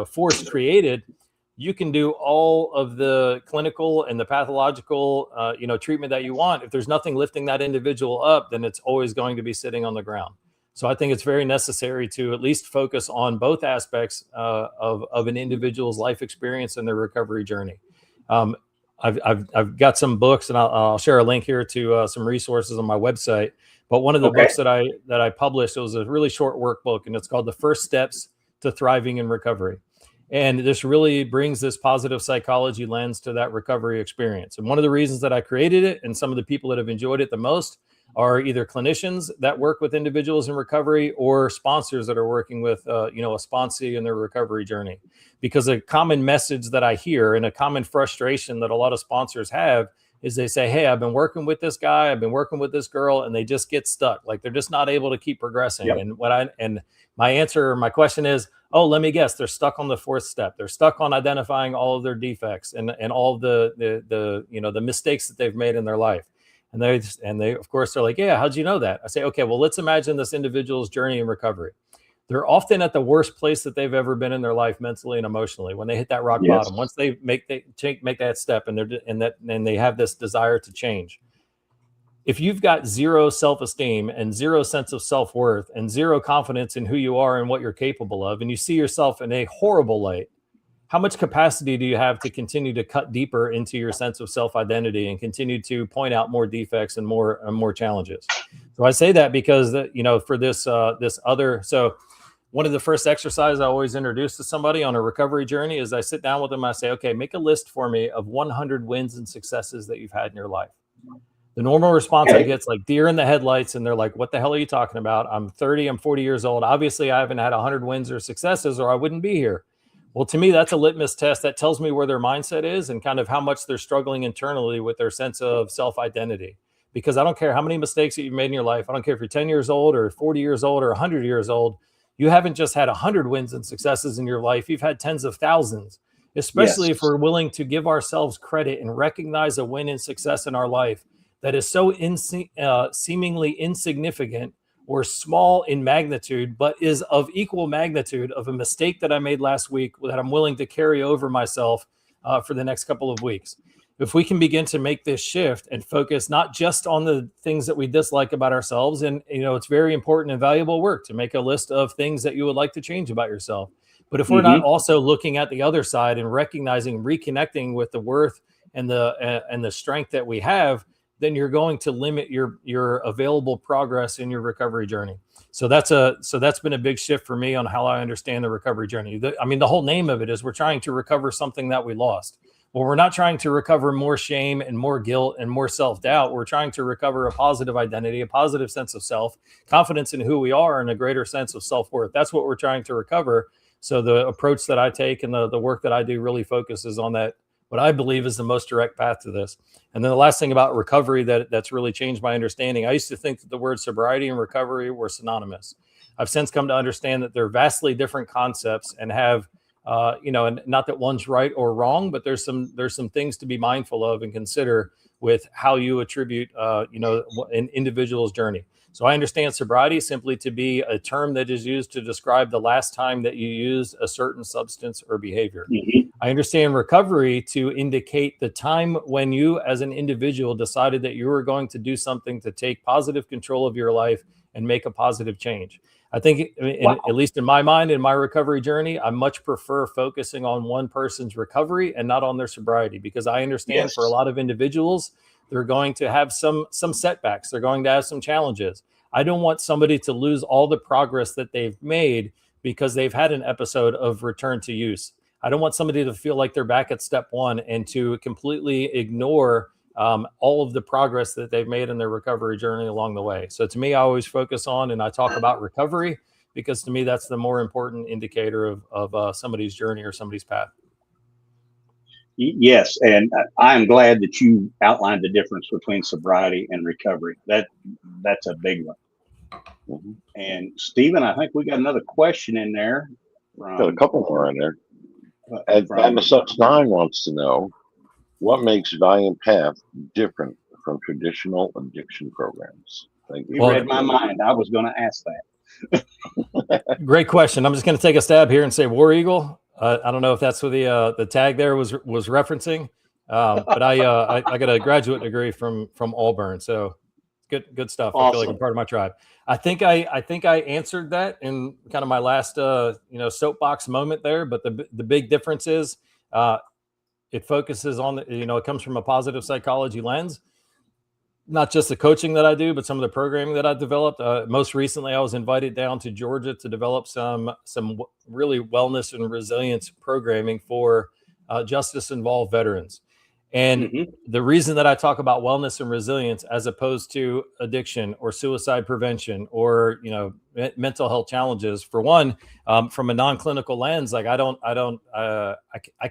force created, you can do all of the clinical and the pathological treatment that you want. If there's nothing lifting that individual up, then it's always going to be sitting on the ground. So I think it's very necessary to at least focus on both aspects of an individual's life experience and their recovery journey. I've got some books, and I'll share a link here to some resources on my website. But one of the books that I published, it was a really short workbook, and it's called The First Steps to Thriving in Recovery. And this really brings this positive psychology lens to that recovery experience. And one of the reasons that I created it, and some of the people that have enjoyed it the most, are either clinicians that work with individuals in recovery or sponsors that are working with a sponsee in their recovery journey. Because a common message that I hear and a common frustration that a lot of sponsors have is they say, hey, I've been working with this guy, I've been working with this girl, and they just get stuck. Like they're just not able to keep progressing. Yep. And my answer, my question is, oh, let me guess, they're stuck on the fourth step. They're stuck on identifying all of their defects and all of the mistakes that they've made in their life. And they of course they're like, yeah, how'd you know that? I say, okay, well, let's imagine this individual's journey in recovery. They're often at the worst place that they've ever been in their life, mentally and emotionally, when they hit that rock bottom. Once they make that step and they have this desire to change. If you've got zero self-esteem and zero sense of self-worth and zero confidence in who you are and what you're capable of, and you see yourself in a horrible light, how much capacity do you have to continue to cut deeper into your sense of self-identity and continue to point out more defects and more challenges? So I say that because for this so one of the first exercises I always introduce to somebody on a recovery journey is I sit down with them. I say, okay, make a list for me of 100 wins and successes that you've had in your life. The normal response I get is like deer in the headlights. And they're like, what the hell are you talking about? I'm 30, I'm 40 years old. Obviously, I haven't had 100 wins or successes or I wouldn't be here. Well, to me, that's a litmus test that tells me where their mindset is and kind of how much they're struggling internally with their sense of self-identity. Because I don't care how many mistakes that you've made in your life. I don't care if you're 10 years old or 40 years old or 100 years old. You haven't just had 100 wins and successes in your life. You've had tens of thousands, especially if we're willing to give ourselves credit and recognize a win and success in our life that is so seemingly insignificant or small in magnitude, but is of equal magnitude of a mistake that I made last week that I'm willing to carry over myself for the next couple of weeks. If we can begin to make this shift and focus not just on the things that we dislike about ourselves, and it's very important and valuable work to make a list of things that you would like to change about yourself. But if we're not also looking at the other side and recognizing, reconnecting with the worth and the strength that we have, then you're going to limit your available progress in your recovery journey. So that's been a big shift for me on how I understand the recovery journey. The whole name of it is we're trying to recover something that we lost. Well, we're not trying to recover more shame and more guilt and more self-doubt. We're trying to recover a positive identity, a positive sense of self, confidence in who we are, and a greater sense of self-worth. That's what we're trying to recover. So the approach that I take and the work that I do really focuses on that, what I believe is the most direct path to this. And then the last thing about recovery that's really changed my understanding, I used to think that the word sobriety and recovery were synonymous. I've since come to understand that they're vastly different concepts and have and not that one's right or wrong, but there's some things to be mindful of and consider with how you attribute, an individual's journey. So I understand sobriety simply to be a term that is used to describe the last time that you used a certain substance or behavior. I understand recovery to indicate the time when you as an individual decided that you were going to do something to take positive control of your life and make a positive change. I think, at least in my mind, in my recovery journey, I much prefer focusing on one person's recovery and not on their sobriety, because I understand for a lot of individuals, They're going to have some setbacks. They're going to have some challenges. I don't want somebody to lose all the progress that they've made because they've had an episode of return to use. I don't want somebody to feel like they're back at step one and to completely ignore all of the progress that they've made in their recovery journey along the way. So to me, I always focus on and I talk about recovery because to me, that's the more important indicator of somebody's journey or somebody's path. Yes, and I'm glad that you outlined the difference between sobriety and recovery. That's a big one. Mm-hmm. And Stephen, I think we got another question in there. Got a couple more in there. Ed Such 9 wants to know what makes Valiant Paths different from traditional addiction programs. Thank you. You read my mind. I was going to ask that. Great question. I'm just going to take a stab here and say War Eagle. I don't know if that's what the tag there was referencing, but I got a graduate degree from Auburn, so good stuff. Awesome. I feel like I'm part of my tribe. I think I answered that in kind of my last soapbox moment there. But the big difference is it focuses on it comes from a positive psychology lens. Not just the coaching that I do, but some of the programming that I developed. Most recently, I was invited down to Georgia to develop some really wellness and resilience programming for justice-involved veterans. And the reason that I talk about wellness and resilience as opposed to addiction or suicide prevention or mental health challenges, for one, from a non-clinical lens, like I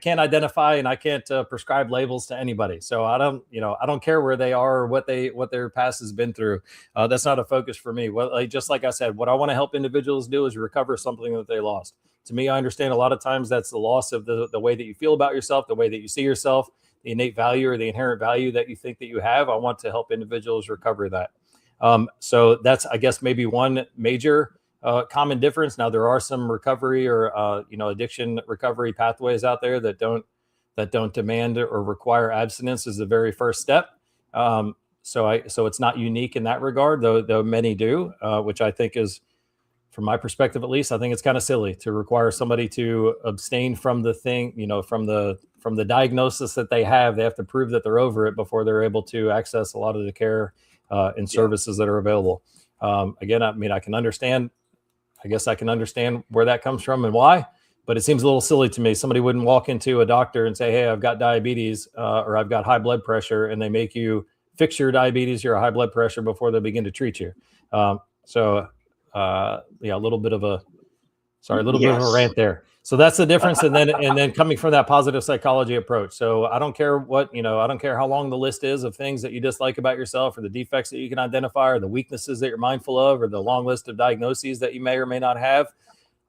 can't identify and I can't prescribe labels to anybody. So I don't care where they are or what their past has been through. That's not a focus for me. Well, just like I said, what I want to help individuals do is recover something that they lost. To me, I understand a lot of times that's the loss of the way that you feel about yourself, the way that you see yourself, the innate value or the inherent value that you think that you have. I want to help individuals recover that. So that's, I guess, maybe one major common difference. Now, there are some recovery or addiction recovery pathways out there that don't demand or require abstinence as the very first step. So it's not unique in that regard, though many do, which I think is, from my perspective, at least, I think it's kind of silly to require somebody to abstain from the thing, from the diagnosis that they have. They have to prove that they're over it before they're able to access a lot of the care and services that are available. Again, I mean, I can understand where that comes from and why, but it seems a little silly to me. Somebody wouldn't walk into a doctor and say, hey, I've got diabetes or I've got high blood pressure, and they make you fix your diabetes, your high blood pressure before they begin to treat you. A little bit of a rant there. So that's the difference. And then coming from that positive psychology approach. So I don't care I don't care how long the list is of things that you dislike about yourself or the defects that you can identify or the weaknesses that you're mindful of or the long list of diagnoses that you may or may not have.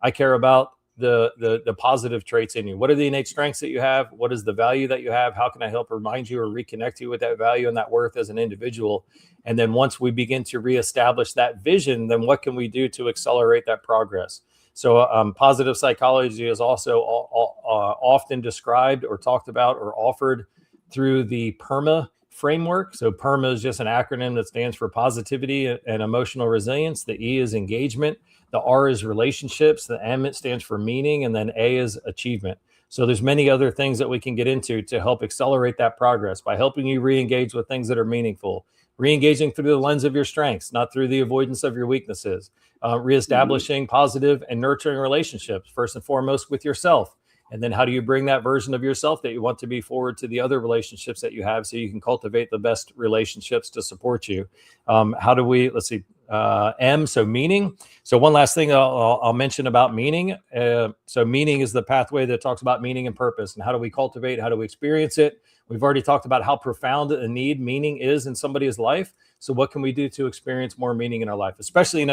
I care about the positive traits in you. What are the innate strengths that you have? What is the value that you have? How can I help remind you or reconnect you with that value and that worth as an individual? And then once we begin to reestablish that vision, then what can we do to accelerate that progress? So positive psychology is also often described or talked about or offered through the PERMA framework. So PERMA is just an acronym that stands for positivity and emotional resilience. The E is engagement. The R is relationships. The M stands for meaning. And then A is achievement. So there's many other things that we can get into to help accelerate that progress by helping you re-engage with things that are meaningful, re-engaging through the lens of your strengths, not through the avoidance of your weaknesses, reestablishing positive and nurturing relationships, first and foremost with yourself. And then how do you bring that version of yourself that you want to be forward to the other relationships that you have so you can cultivate the best relationships to support you? How do we, M, so meaning. So one last thing I'll mention about meaning. So meaning is the pathway that talks about meaning and purpose and how do we cultivate, how do we experience it? We've already talked about how profound a need meaning is in somebody's life. So what can we do to experience more meaning in our life, especially in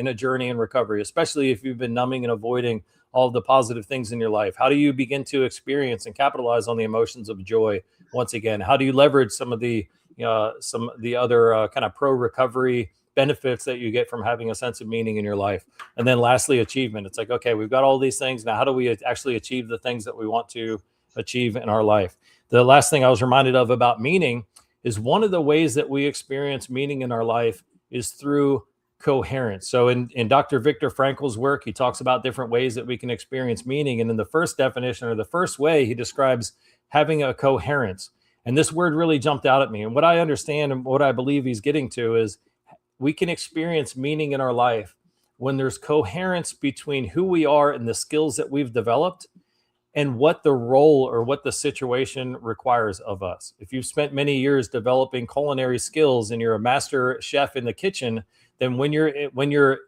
a journey in recovery, especially if you've been numbing and avoiding all of the positive things in your life? How do you begin to experience and capitalize on the emotions of joy once again? How do you leverage some of the other kind of pro-recovery benefits that you get from having a sense of meaning in your life? And then lastly, achievement. It's like, okay, we've got all these things. Now, how do we actually achieve the things that we want to achieve in our life? The last thing I was reminded of about meaning is one of the ways that we experience meaning in our life is through coherence. So in Dr. Viktor Frankl's work, he talks about different ways that we can experience meaning. And in the first definition or the first way, he describes having a coherence. And this word really jumped out at me. And what I understand and what I believe he's getting to is we can experience meaning in our life when there's coherence between who we are and the skills that we've developed and what the role or what the situation requires of us. If you've spent many years developing culinary skills and you're a master chef in the kitchen, then when you're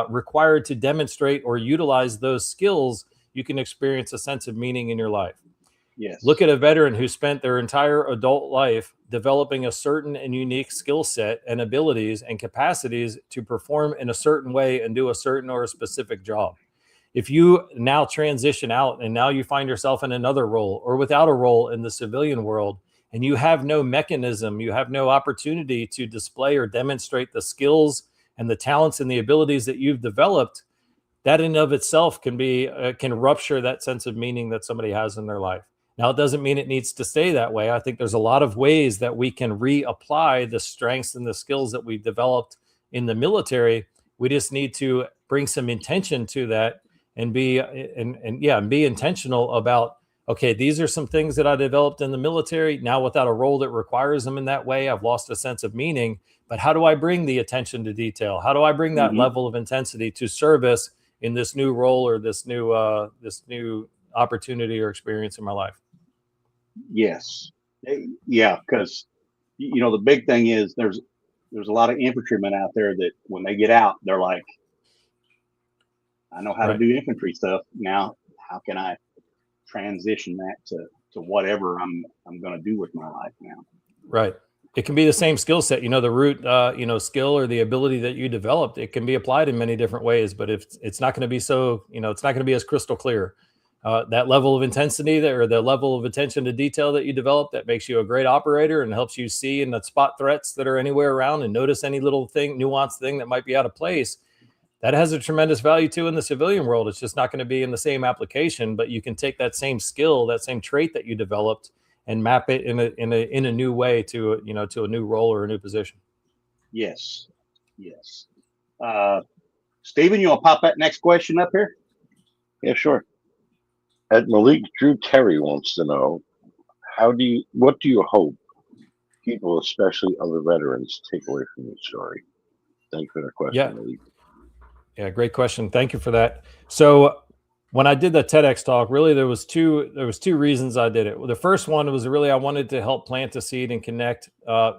required to demonstrate or utilize those skills, you can experience a sense of meaning in your life. Yes. Look at a veteran who spent their entire adult life developing a certain and unique skill set and abilities and capacities to perform in a certain way and do a certain or a specific job. If you now transition out and now you find yourself in another role or without a role in the civilian world, and you have no mechanism, you have no opportunity to display or demonstrate the skills and the talents and the abilities that you've developed, that in of itself can rupture that sense of meaning that somebody has in their life. Now, it doesn't mean it needs to stay that way. I think there's a lot of ways that we can reapply the strengths and the skills that we developed in the military. We just need to bring some intention to that and be intentional about, okay, these are some things that I developed in the military. Now, without a role that requires them in that way, I've lost a sense of meaning. But how do I bring the attention to detail? How do I bring that level of intensity to service in this new role or this new opportunity or experience in my life? Yes. Yeah, because the big thing is there's a lot of infantrymen out there that when they get out, they're like, I know how to do infantry stuff. Now, how can I transition that to whatever I'm going to do with my life now? Right. It can be the same skill set, the root, skill or the ability that you developed. It can be applied in many different ways, but if it's not going to be so, it's not going to be as crystal clear. That level of intensity or the level of attention to detail that you develop, that makes you a great operator and helps you see and spot threats that are anywhere around and notice any little thing, nuanced thing that might be out of place. That has a tremendous value too in the civilian world. It's just not going to be in the same application, but you can take that same skill, that same trait that you developed, and map it in a new way to a new role or a new position. Yes. Stephen, you want to pop that next question up here? Yeah, sure. At Malik, Drew Terry wants to know, what do you hope people, especially other veterans, take away from your story? Thank you for the question, Malik. Yeah, great question. Thank you for that. So when I did the TEDx talk, really there was two reasons I did it. Well, the first one was really I wanted to help plant a seed and connect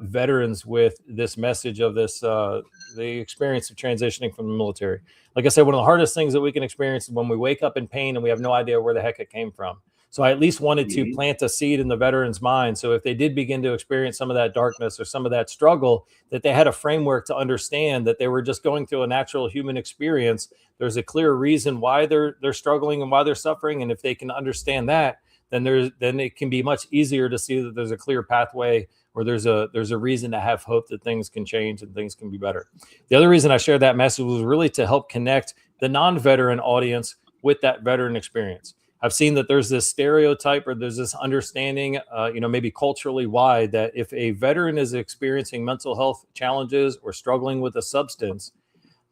veterans with this message of this the experience of transitioning from the military. Like I said, one of the hardest things that we can experience is when we wake up in pain and we have no idea where the heck it came from. So I at least wanted to plant a seed in the veteran's mind. So if they did begin to experience some of that darkness or some of that struggle, that they had a framework to understand that they were just going through a natural human experience. There's a clear reason why they're struggling and why they're suffering. And if they can understand that, then it can be much easier to see that there's a clear pathway or there's a reason to have hope that things can change and things can be better. The other reason I shared that message was really to help connect the non-veteran audience with that veteran experience. I've seen that there's this stereotype or there's this understanding, maybe culturally wide, that if a veteran is experiencing mental health challenges or struggling with a substance,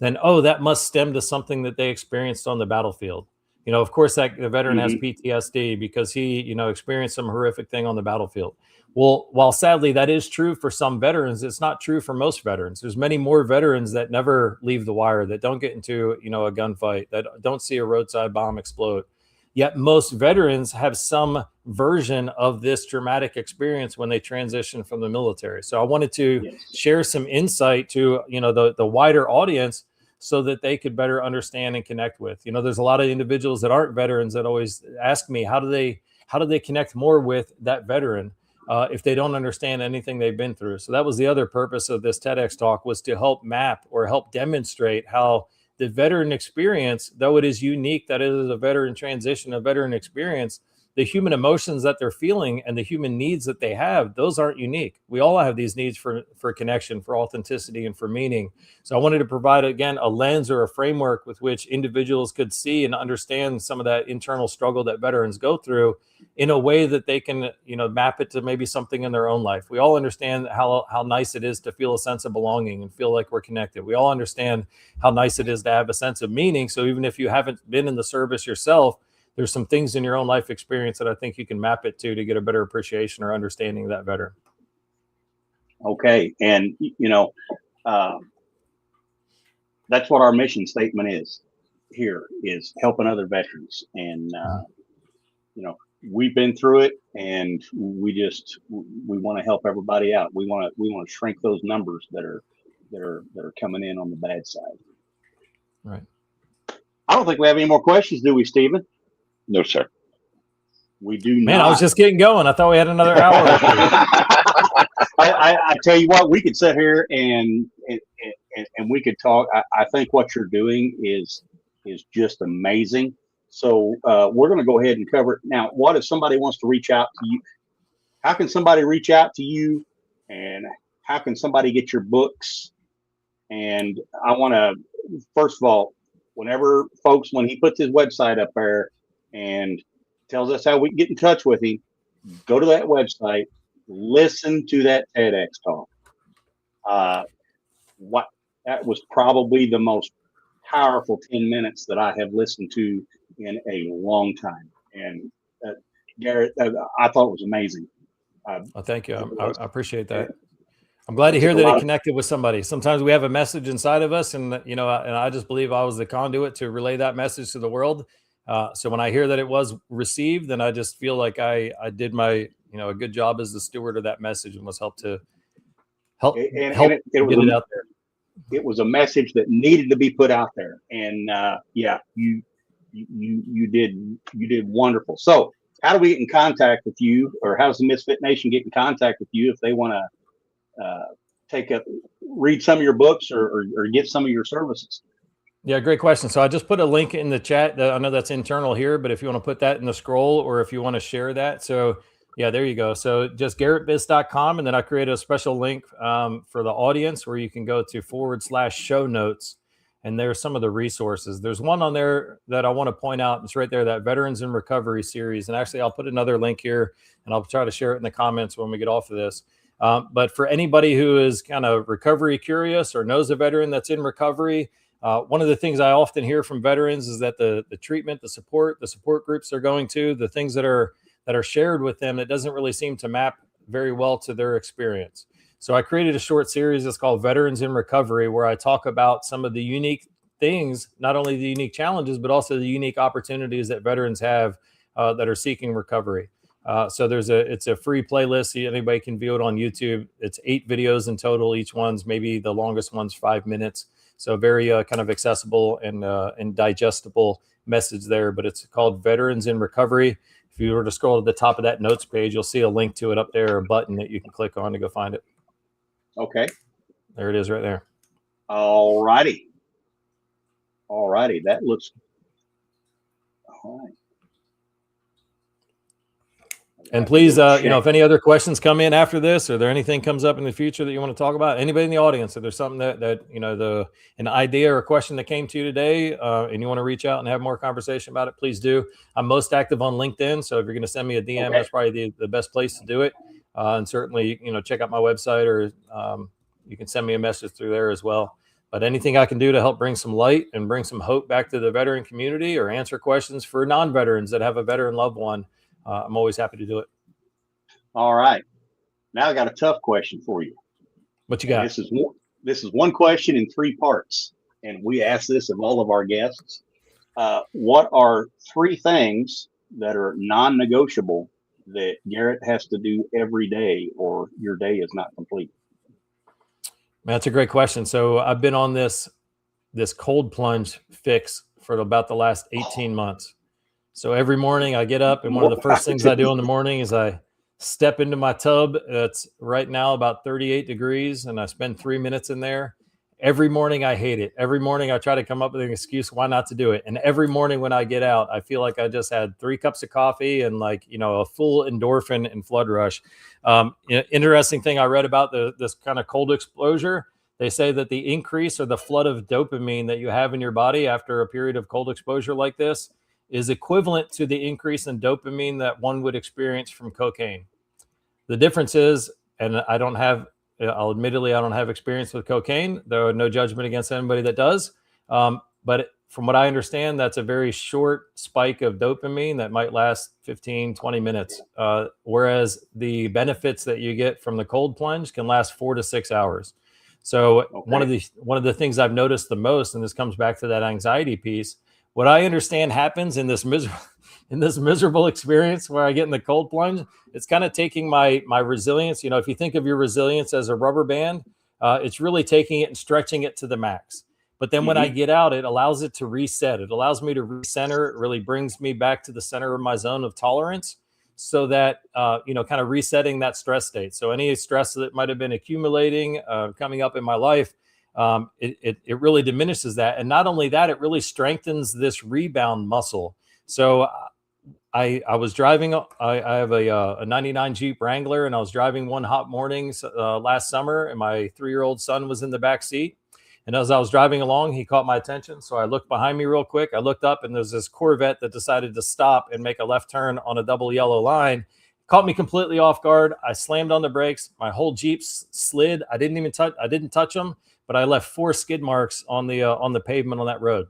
then, that must stem to something that they experienced on the battlefield. Of course, that the veteran has PTSD because he, experienced some horrific thing on the battlefield. Well, while sadly that is true for some veterans, it's not true for most veterans. There's many more veterans that never leave the wire, that don't get into, a gunfight, that don't see a roadside bomb explode. Yet most veterans have some version of this traumatic experience when they transition from the military. So I wanted to share some insight to, the wider audience so that they could better understand and connect with. There's a lot of individuals that aren't veterans that always ask me, how do they connect more with that veteran if they don't understand anything they've been through? So that was the other purpose of this TEDx talk, was to help map or help demonstrate how the veteran experience, though it is unique, that it is a veteran transition, a veteran experience, the human emotions that they're feeling and the human needs that they have, those aren't unique. We all have these needs for connection, for authenticity, and for meaning. So I wanted to provide, again, a lens or a framework with which individuals could see and understand some of that internal struggle that veterans go through in a way that they can, map it to maybe something in their own life. We all understand how nice it is to feel a sense of belonging and feel like we're connected. We all understand how nice it is to have a sense of meaning. So even if you haven't been in the service yourself, there's some things in your own life experience that I think you can map it to get a better appreciation or understanding of that veteran. Okay. And, that's what our mission statement is here, is helping other veterans. And, we've been through it, and we want to help everybody out. We want to shrink those numbers that are coming in on the bad side. Right. I don't think we have any more questions, do we, Stephen? No, sir. We do Man, not. I was just getting going. I thought we had another hour. I tell you what, we could sit here and we could talk. I think what you're doing is just amazing. So we're going to go ahead and cover it now. What if somebody wants to reach out to you? How can somebody reach out to you, and how can somebody get your books? And I want to, first of all, when he puts his website up there and tells us how we can get in touch with him, go to that website, listen to that TEDx talk. That was probably the most powerful 10 minutes that I have listened to in a long time. And Garret, I thought it was amazing. Thank you. I appreciate that. I'm glad to hear that it connected with somebody. Sometimes we have a message inside of us, and and I just believe I was the conduit to relay that message to the world. So when I hear that it was received, then I just feel like I did my a good job as the steward of that message, and was help get it out there. It was a message that needed to be put out there, and you did wonderful. So how do we get in contact with you, or how does the Misfit Nation get in contact with you if they want to read some of your books or get some of your services? Yeah, great question. So I just put a link in the chat. I know that's internal here, but if you want to put that in the scroll, or if you want to share that. So yeah, there you go. So just GarretBiss.com. And then I created a special link for the audience where you can go to /show notes. And there's some of the resources. There's one on there that I want to point out. It's right there, that Veterans in Recovery series. And actually, I'll put another link here, and I'll try to share it in the comments when we get off of this. But for anybody who is kind of recovery curious or knows a veteran that's in recovery, one of the things I often hear from veterans is that the treatment, the support groups they're going to, the things that are shared with them, it doesn't really seem to map very well to their experience. So I created a short series that's called Veterans in Recovery, where I talk about some of the unique things, not only the unique challenges, but also the unique opportunities that veterans have that are seeking recovery. So it's a free playlist. Anybody can view it on YouTube. It's 8 videos in total. Each one's maybe the longest one's 5 minutes. So very kind of accessible and digestible message there. But it's called Veterans in Recovery. If you were to scroll to the top of that notes page, you'll see a link to it up there, a button that you can click on to go find it. Okay. There it is right there. All righty. That looks all right. And please, if any other questions come in after this, or there anything comes up in the future that you want to talk about, anybody in the audience, if there's something that an idea or a question that came to you today, and you want to reach out and have more conversation about it, please do. I'm most active on LinkedIn, so if you're going to send me a DM, That's probably the best place to do it. And certainly, check out my website, or you can send me a message through there as well. But anything I can do to help bring some light and bring some hope back to the veteran community, or answer questions for non-veterans that have a veteran loved one, I'm always happy to do it. All right. Now I got a tough question for you. What you got? This is one question in 3 parts, and we ask this of all of our guests. What are 3 things that are non-negotiable that Garret has to do every day, or your day is not complete? That's a great question. So I've been on this cold plunge fix for about the last 18 months. So every morning I get up, and one of the first things I do in the morning is I step into my tub. It's right now about 38 degrees, and I spend 3 minutes in there. Every morning I hate it. Every morning I try to come up with an excuse why not to do it. And every morning when I get out, I feel like I just had 3 cups of coffee and a full endorphin and flood rush. Interesting thing I read about this kind of cold exposure. They say that the increase or the flood of dopamine that you have in your body after a period of cold exposure like this is equivalent to the increase in dopamine that one would experience from cocaine. The difference is, and I'll admittedly, I don't have experience with cocaine, though no judgment against anybody that does. But from what I understand, that's a very short spike of dopamine that might last 15, 20 minutes. Whereas the benefits that you get from the cold plunge can last 4 to 6 hours. So one of the things I've noticed the most, and this comes back to that anxiety piece, what I understand happens in this miserable experience where I get in the cold plunge, it's kind of taking my resilience. If you think of your resilience as a rubber band, it's really taking it and stretching it to the max. But then when I get out, it allows it to reset. It allows me to recenter. It really brings me back to the center of my zone of tolerance, so that, kind of resetting that stress state. So any stress that might have been accumulating, coming up in my life, it really diminishes that. And not only that, it really strengthens this rebound muscle. So I was driving, I have a 99 Jeep Wrangler, and I was driving one hot morning last summer, and my 3-year-old son was in the back seat. And as I was driving along, he caught my attention. So I looked behind me real quick. I looked up, and there's this Corvette that decided to stop and make a left turn on a double yellow line. Caught me completely off guard. I slammed on the brakes. My whole Jeep slid. I didn't touch them, but I left 4 skid marks on the pavement on that road.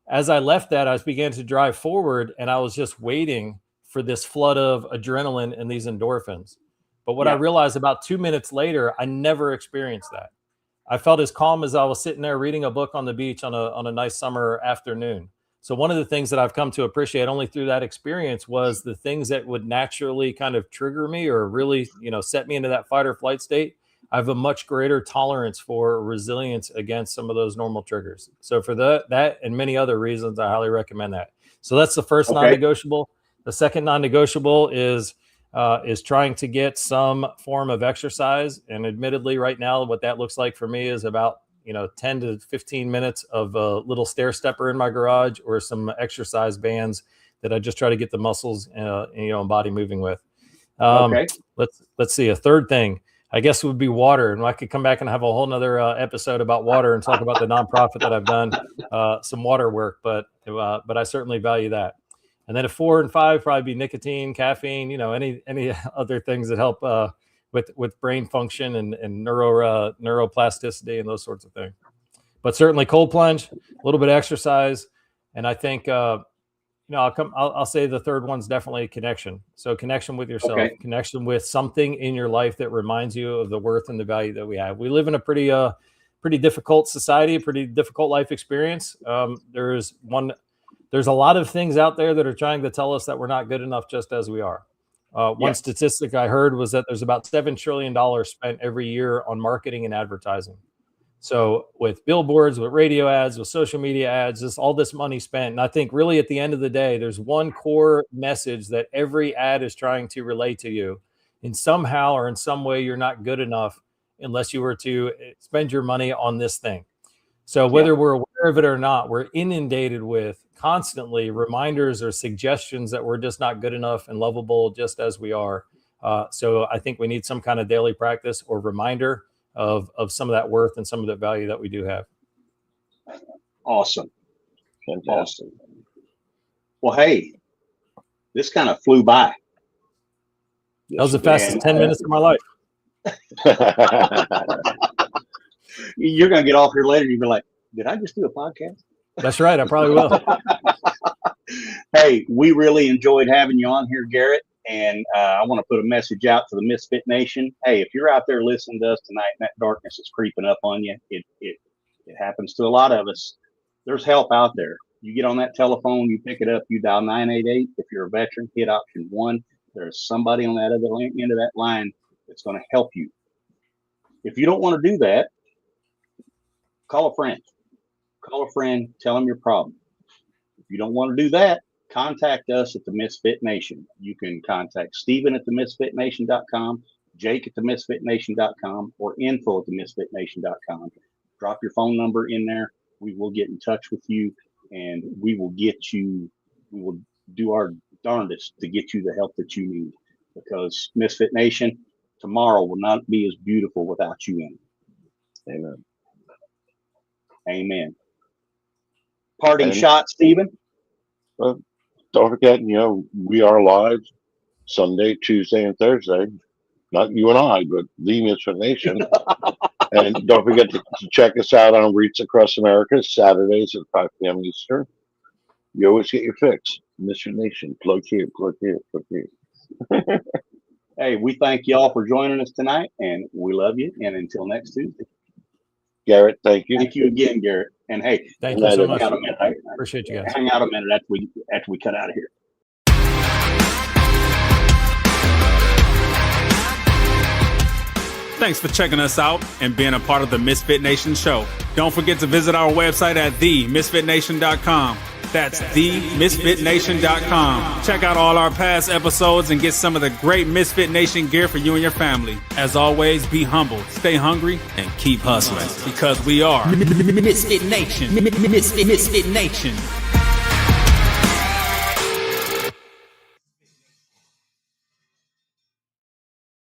As I left that, I began to drive forward, and I was just waiting for this flood of adrenaline and these endorphins. But what I realized about 2 minutes later, I never experienced that. I felt as calm as I was sitting there reading a book on the beach on a nice summer afternoon. So one of the things that I've come to appreciate only through that experience was the things that would naturally kind of trigger me or really, set me into that fight or flight state. I have a much greater tolerance for resilience against some of those normal triggers. So for that and many other reasons, I highly recommend that. So that's the first non-negotiable. The second non-negotiable is trying to get some form of exercise. And admittedly, right now, what that looks like for me is about 10 to 15 minutes of a little stair stepper in my garage, or some exercise bands that I just try to get the muscles and body moving with. Let's see. A third thing, I guess, would be water. And I could come back and have a whole nother episode about water and talk about the nonprofit that I've done, some water work, but I certainly value that. And then a 4 and 5 probably be nicotine, caffeine, any other things that help with brain function and neuroplasticity and those sorts of things. But certainly cold plunge, a little bit of exercise, and I think I'll say the third one's definitely connection. So connection with yourself, connection with something in your life that reminds you of the worth and the value that we have. We live in a pretty difficult society, a pretty difficult life experience. There's a lot of things out there that are trying to tell us that we're not good enough just as we are. One statistic I heard was that there's about $7 trillion spent every year on marketing and advertising. So with billboards, with radio ads, with social media ads, just all this money spent. And I think really at the end of the day, there's one core message that every ad is trying to relay to you. And somehow or in some way, you're not good enough unless you were to spend your money on this thing. So whether we're aware of it or not, we're inundated with constantly reminders or suggestions that we're just not good enough and lovable just as we are. So I think we need some kind of daily practice or reminder of some of that worth and some of the value that we do have. Awesome. Fantastic. Well, hey, this kind of flew by. That was the fastest 10 minutes of my life. You're going to get off here later and you'll be like, did I just do a podcast? That's right. I probably will. Hey, we really enjoyed having you on here, Garret. And I want to put a message out to the Misfit Nation. Hey, if you're out there listening to us tonight and that darkness is creeping up on you, it happens to a lot of us. There's help out there. You get on that telephone, you pick it up, you dial 988. If you're a veteran, hit option 1. There's somebody on that other end of that line that's going to help you. If you don't want to do that, call a friend. Call a friend, tell them your problem. If you don't want to do that, contact us at the Misfit Nation. You can contact Stephen at themisfitnation.com, Jake at themisfitnation.com, or info@themisfitnation.com. Drop your phone number in there. We will get in touch with you, and we will do our darndest to get you the help that you need, because Misfit Nation, tomorrow will not be as beautiful without you in it. Amen. Amen. Parting shot, Stephen? Well, don't forget, we are live Sunday, Tuesday, and Thursday. Not you and I, but the Misfit Nation And don't forget to check us out on Reach Across America, Saturdays at 5 p.m. Eastern. You always get your fix. Mission Nation. Plug here, plug here, plug here. Hey, we thank y'all for joining us tonight, and we love you. And until next Tuesday. Garrett, thank you. Thank you again, Garrett. And hey, Thank you so much. hang out a minute. Appreciate you guys. Hang out a minute after we cut out of here. Thanks for checking us out and being a part of the Misfit Nation show. Don't forget to visit our website at themisfitnation.com. That's themisfitnation.com. Check out all our past episodes and get some of the great Misfit Nation gear for you and your family. As always, be humble, stay hungry, and keep hustling because we are Misfit Nation. Misfit Nation.